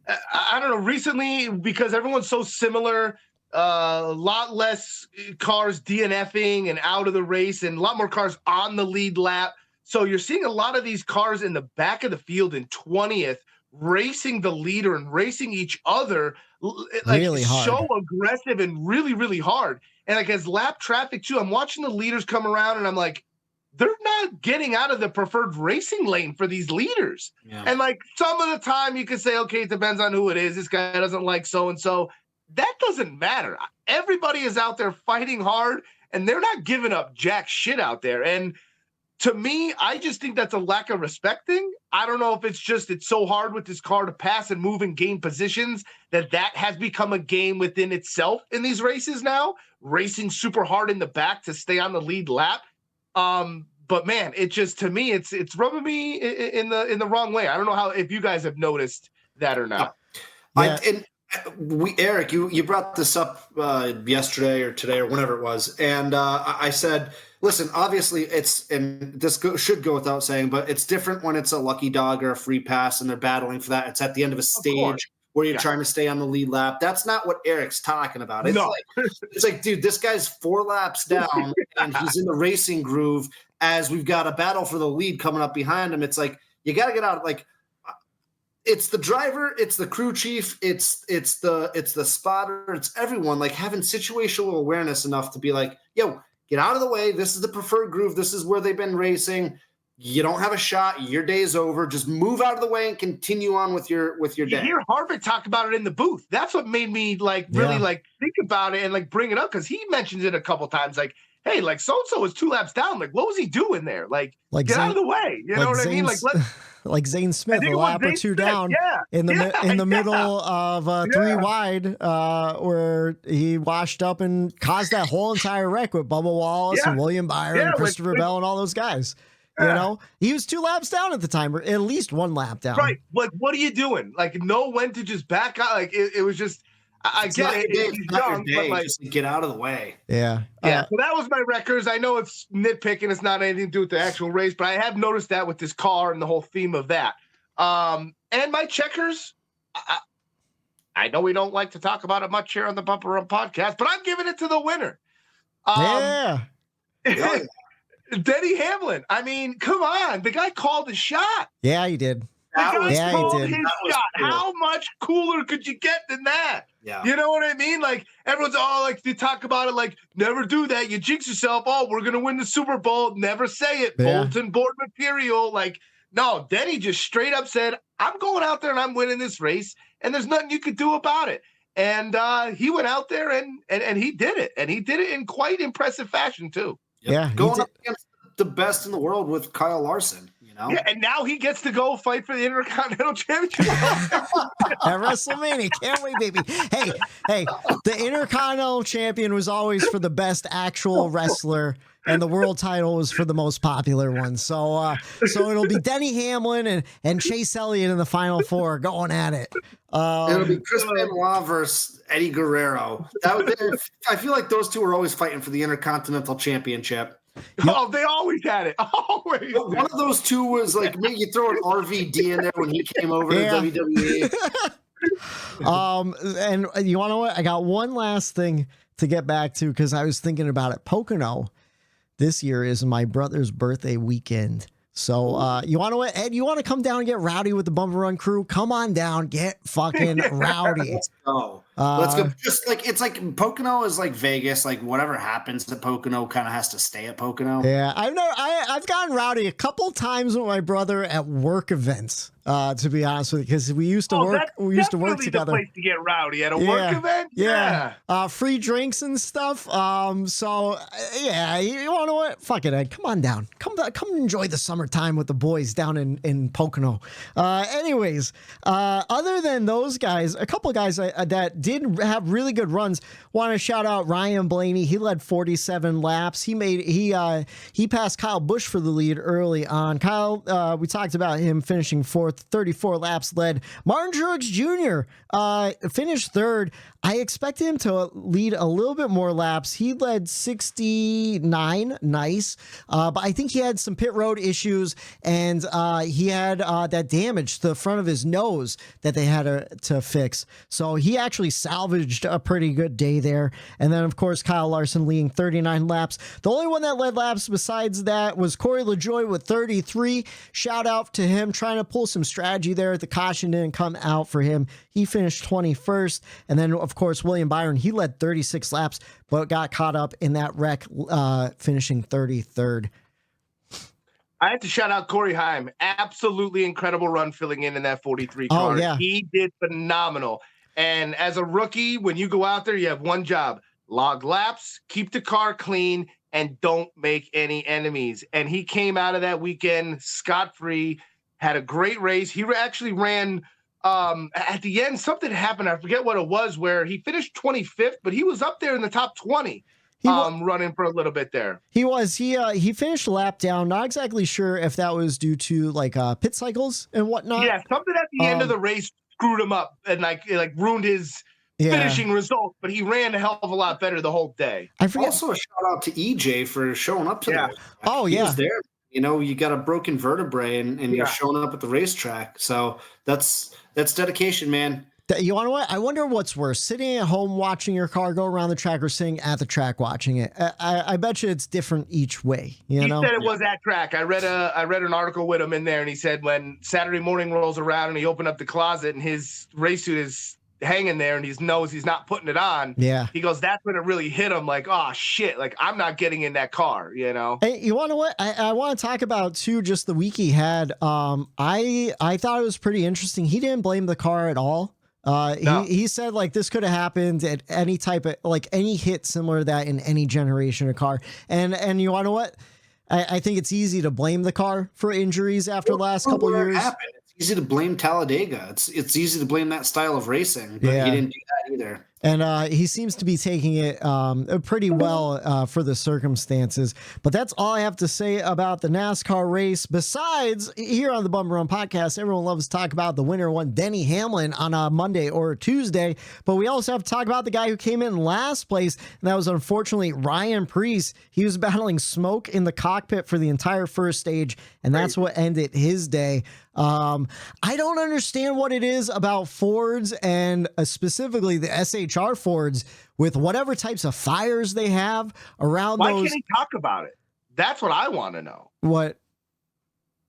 I don't know. Recently, because everyone's so similar, a lot less cars DNFing and out of the race, and a lot more cars on the lead lap. So you're seeing a lot of these cars in the back of the field in 20th, racing the leader and racing each other, like really so aggressive and really, really hard. And like as lap traffic too, I'm watching the leaders come around and I'm like, they're not getting out of the preferred racing lane for these leaders. Yeah. And like some of the time you can say, okay, it depends on who it is. This guy doesn't like so-and-so. That doesn't matter. Everybody is out there fighting hard and they're not giving up jack shit out there. And to me, I just think that's a lack of respect thing. I don't know if it's so hard with this car to pass and move and gain positions that has become a game within itself in these races now, racing super hard in the back to stay on the lead lap. But man, it just, to me, it's rubbing me in the wrong way. I don't know if you guys have noticed that or not. Yeah. Eric, you brought this up yesterday or today or whenever it was, and I said, listen, obviously should go without saying, but it's different when it's a lucky dog or a free pass and they're battling for that. It's at the end of a stage where you're trying to stay on the lead lap. That's not what Eric's talking about. It's like, dude, this guy's 4 laps down and he's in the racing groove as we've got a battle for the lead coming up behind him. It's like, you got to get out. Like, it's the driver, it's the crew chief, it's the spotter, it's everyone like having situational awareness enough to be like, yo, get out of the way. This is the preferred groove. This is where they've been racing. You don't have a shot. Your day's over. Just move out of the way and continue on with your day. You hear Harvick talk about it in the booth. That's what made me really think about it and bring it up, because he mentions it a couple times. Like, hey, like so-and-so was 2 laps down. Like, what was he doing there? Like get out of the way. You know what I mean? Like Zane Smith, a lap or 2 down in the middle of 3 wide, where he washed up and caused that whole entire wreck with Bubba Wallace and William Byron, Christopher Bell, and all those guys. You know, he was 2 laps down at the time, or at least 1 lap down. Right. Like, what are you doing? Like, know when to just back out. Like, it was just, I get it. He's young, but like, just get out of the way. Yeah. Yeah. So that was my wreckers. I know it's nitpicking. It's not anything to do with the actual race, but I have noticed that with this car and the whole theme of that. And my checkers, I know we don't like to talk about it much here on the Bumper Run podcast, but I'm giving it to the winner. Denny Hamlin. I mean, come on. The guy called the shot. Yeah, he did. He did. Cool. How much cooler could you get than that? Yeah. You know what I mean? Like, everyone's all like, they talk about it like, never do that. You jinx yourself. Oh, we're going to win the Super Bowl. Never say it. Yeah. Bulletin board material. Like, no, Denny just straight up said, I'm going out there and I'm winning this race, and there's nothing you could do about it. And he went out there and he did it. And he did it in quite impressive fashion, too. Yeah. Going up against the best in the world with Kyle Larson. know? Yeah, and now he gets to go fight for the Intercontinental Championship. At WrestleMania. Can't wait, baby. Hey, the Intercontinental Champion was always for the best actual wrestler, and the world title was for the most popular one. So it'll be Denny Hamlin and Chase Elliott in the Final Four going at it. It'll be Chris Benoit versus Eddie Guerrero. I feel like those two are always fighting for the Intercontinental Championship. Oh, they always had it. Always. One of those two was like maybe you throw an RVD in there when he came over to WWE. And you want to know what? I got one last thing to get back to because I was thinking about it. Pocono this year is my brother's birthday weekend. So you want to what, Ed? You want to come down and get rowdy with the Bumper Run crew? Come on down, get fucking rowdy. Let's go. Let's go. Just like it's like Pocono is like Vegas. Like whatever happens at Pocono kind of has to stay at Pocono. Yeah, I've gotten rowdy a couple times with my brother at work events. To be honest with you, because we used to work. We used to work together. The place to get rowdy at a work event. Yeah. Free drinks and stuff. So yeah, you want to what? Fuck it, Ed. Come on down. Come enjoy the summertime with the boys down in Pocono. Anyways, other than those guys, a couple guys that did have really good runs. Want to shout out Ryan Blaney. He led 47 laps. He passed Kyle Busch for the lead early on. Kyle, we talked about him finishing fourth. 34 laps led. Martin Truex Jr. Finished third. I expected him to lead a little bit more laps. He led 69. Nice. But I think he had some pit road issues, and he had that damage to the front of his nose that they had to fix. So he actually salvaged a pretty good day there. And then, of course, Kyle Larson leading 39 laps. The only one that led laps besides that was Corey LaJoie with 33. Shout out to him trying to pull some strategy there. The caution didn't come out for him. He finished 21st. And then, of course, William Byron, he led 36 laps, but got caught up in that wreck, finishing 33rd. I have to shout out Corey Haim. Absolutely incredible run filling in that 43 car. Oh, yeah. He did phenomenal. And as a rookie, when you go out there, you have one job: log laps, keep the car clean, and don't make any enemies. And he came out of that weekend scot-free, had a great race. He actually ran at the end. Something happened. I forget what it was, where he finished 25th, but he was up there in the top 20. Running for a little bit there. He finished a lap down. Not exactly sure if that was due to like pit cycles and whatnot. Yeah, something at the end of the race screwed him up and like ruined his finishing result. But he ran a hell of a lot better the whole day. I forget. Also, a shout out to EJ for showing up to the racetrack. Oh, he yeah. was there. You know, you got a broken vertebrae and you're showing up at the racetrack. So that's dedication, man. You want to what? I wonder what's worse, sitting at home watching your car go around the track or sitting at the track watching it. I bet you it's different each way. You know? He said it was at track. I read an article with him in there, and he said when Saturday morning rolls around and he opened up the closet and his race suit is hanging there and he knows he's not putting it on. Yeah. He goes, that's when it really hit him. Like, oh shit! Like I'm not getting in that car. You know. Hey, you want to what? I want to talk about too. Just the week he had. I thought it was pretty interesting. He didn't blame the car at all. No. He said like this could have happened at any type of like any hit similar to that in any generation of car. And you want to what? I think it's easy to blame the car for injuries after the last couple of years. It's easy to blame Talladega. It's easy to blame that style of racing, but he didn't do that either. And he seems to be taking it pretty well for the circumstances. But that's all I have to say about the NASCAR race. Besides, here on the Bumper Run Podcast, everyone loves to talk about the winner one, Denny Hamlin, on a Monday or a Tuesday. But we also have to talk about the guy who came in last place, and that was unfortunately Ryan Preece. He was battling smoke in the cockpit for the entire first stage, and that's what ended his day. I don't understand what it is about Fords and specifically the SHR Fords with whatever types of fires they have around Why those. Can't he talk about it? That's what I want to know. What?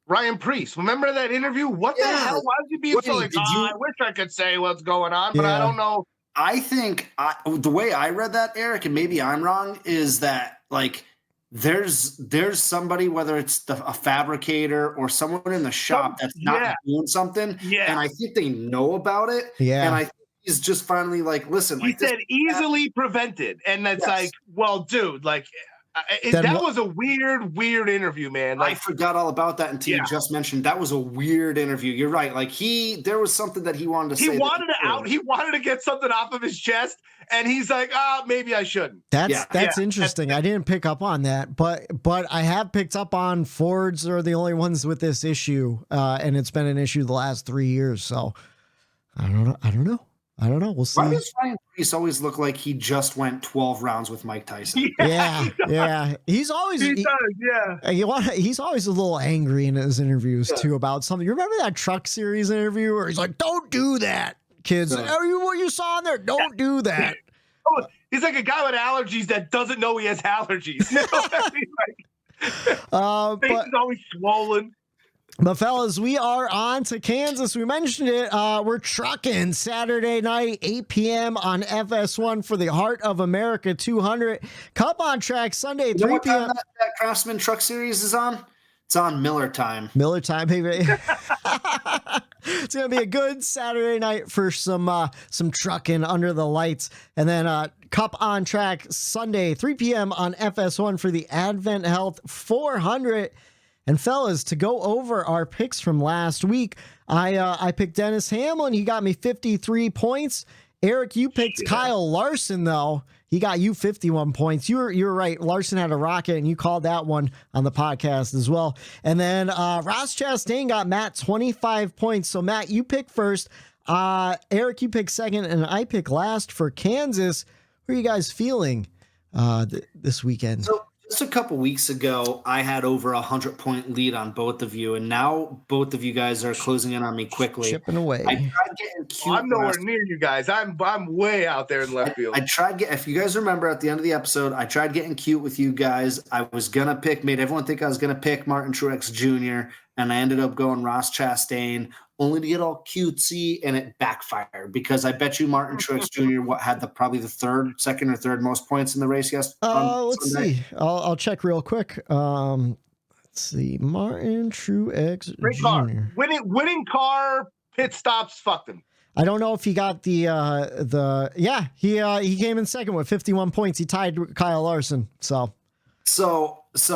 Ryan Preece. Remember that interview? What the hell? Why was he being so like, I wish I could say what's going on, but I don't know. I think the way I read that, Eric, and maybe I'm wrong, is that like there's somebody, whether it's a fabricator or someone in the shop that's not doing something, and I think they know about it, and I think he's just finally like, listen. He said easily prevented, and that's like, well, dude, like, That was a weird interview, man. I forgot all about that until you just mentioned. That was a weird interview. You're right. Like there was something that he wanted to say. He wanted to get something off of his chest, and he's like, maybe I shouldn't. That's interesting. I didn't pick up on that, but I have picked up on Fords are the only ones with this issue, and it's been an issue the last 3 years. So I don't know. We'll see. Why does Ryan Preece always look like he just went 12 rounds with Mike Tyson? Yeah. He's always he's always a little angry in his interviews too about something. You remember that Truck Series interview where he's like, "Don't do that, kids. What you saw in there? Don't do that." He's like a guy with allergies that doesn't know he has allergies. You know what I mean? Face is always swollen. But fellas, we are on to Kansas. We mentioned it. We're trucking Saturday night, 8 p.m. on FS1 for the Heart of America 200. Cup on track Sunday, 3 p.m. That Craftsman Truck Series is on? It's on Miller time. Miller time, baby. It's gonna be a good Saturday night for some trucking under the lights, and then Cup on track Sunday, 3 p.m. on FS1 for the AdventHealth 400. And fellas, to go over our picks from last week, I picked Dennis Hamlin. He got me 53 points. Eric, you picked Kyle Larson, though. He got you 51 points. You're right. Larson had a rocket, and you called that one on the podcast as well. And then Ross Chastain got Matt 25 points. So, Matt, you pick first. Eric, you pick second, and I pick last for Kansas. Who are you guys feeling this weekend? So, just a couple weeks ago, I had over 100-point lead on both of you, and now both of you guys are closing in on me quickly. Chipping away. I tried getting cute. I'm nowhere near you guys. I'm way out there in left field. If you guys remember at the end of the episode, I tried getting cute with you guys. I was gonna made everyone think I was gonna pick Martin Truex Jr., and I ended up going Ross Chastain, only to get all cutesy, and it backfired because I bet you Martin Truex Jr. had probably the second or third most points in the race yesterday. Let's see. I'll check real quick. Let's see. Martin Truex Jr. Winning car pit stops. Fuck them. I don't know if he got he came in second with 51 points. He tied Kyle Larson. So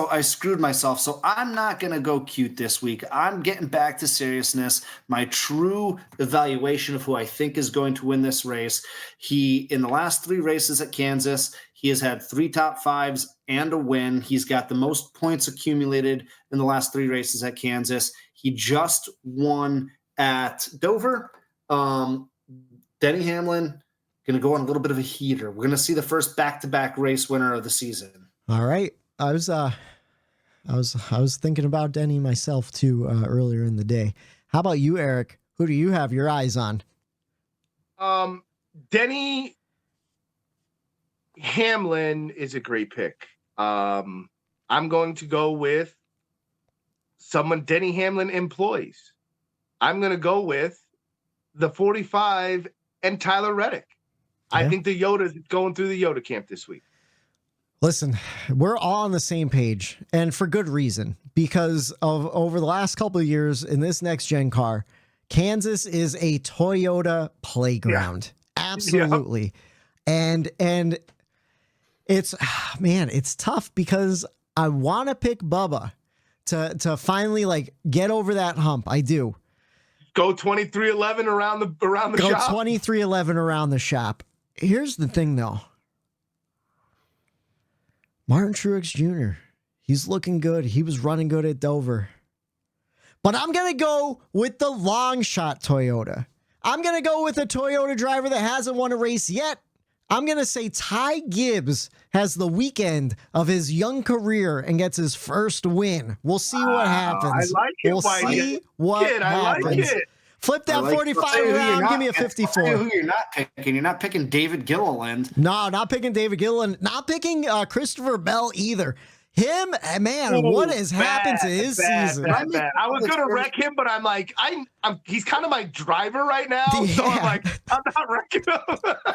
I screwed myself. So I'm not going to go cute this week. I'm getting back to seriousness. My true evaluation of who I think is going to win this race. In the last 3 races at Kansas, he has had 3 top 5s and a win. He's got the most points accumulated in the last 3 races at Kansas. He just won at Dover. Denny Hamlin going to go on a little bit of a heater. We're going to see the first back-to-back race winner of the season. All right. I was thinking about Denny myself too earlier in the day. How about you, Eric? Who do you have your eyes on? Denny Hamlin is a great pick. I'm going to go with someone Denny Hamlin employs. I'm going to go with the 45 and Tyler Reddick. Yeah. I think the Yoda's going through the Yoda camp this week. Listen, we're all on the same page, and for good reason, because of over the last couple of years in this next gen car, Kansas is a Toyota playground. Yeah. Absolutely. Yeah. And it's, man, it's tough because I want to pick Bubba to finally get over that hump. I do. Go 23-11 around the Go shop. Go 23-11 around the shop. Here's the thing though. Martin Truex Jr., he's looking good. He was running good at Dover. But I'm going to go with the long shot Toyota. I'm going to go with a Toyota driver that hasn't won a race yet. I'm going to say Ty Gibbs has the weekend of his young career and gets his first win. We'll see what happens. I like it. We'll see what happens. I like it. Flip that 45 around. Give me a 54. Who you're not picking. You're not picking David Gilliland. No, not picking David Gilliland. Not picking Christopher Bell either. Him, man, what has happened to his season? Bad. I was going to wreck him, but I'm like, he's kind of my driver right now. Yeah. So I'm like, I'm not wrecking him.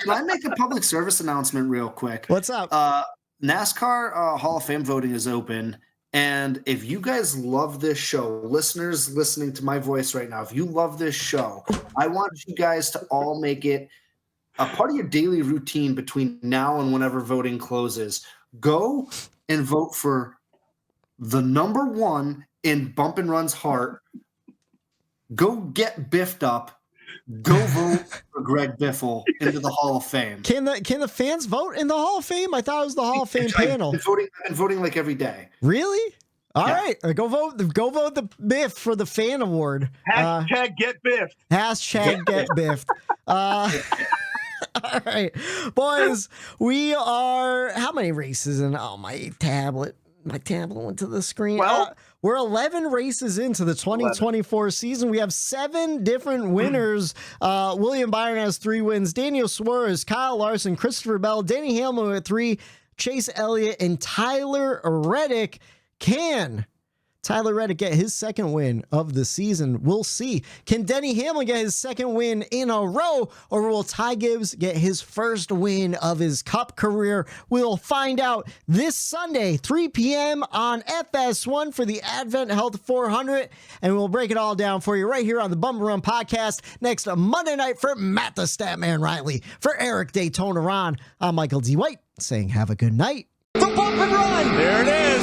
Can I make a public service announcement real quick? What's up? NASCAR Hall of Fame voting is open. And if you guys love this show, listeners listening to my voice right now, if you love this show, I want you guys to all make it a part of your daily routine between now and whenever voting closes. Go and vote for the number one in Bump and Run's heart. Go get biffed up. Go vote for Greg Biffle into the Hall of Fame. Can the fans vote in the Hall of Fame? I thought it was the Hall of Fame panel. I've been voting like every day. Really? All right. Go vote the Biff for the fan award. Hashtag get biffed. Hashtag get biffed. All right, boys, we are how many races in? Oh, my tablet went to the screen. Well, we're 11 races into the 2024 season. We have 7 different winners. William Byron has 3 wins. Daniel Suarez, Kyle Larson, Christopher Bell, Denny Hamlin with 3, Chase Elliott, and Tyler Reddick. Can Tyler Reddick get his second win of the season? We'll see. Can Denny Hamlin get his second win in a row, or will Ty Gibbs get his first win of his Cup career? We'll find out this Sunday, 3 p.m. on FS1 for the AdventHealth 400, and we'll break it all down for you right here on the Bump and Run podcast next Monday night. For Matt the Statman Reilly, for Eric Daytona Ron, I'm Michael D. White saying have a good night. For Bump and Run! There it is.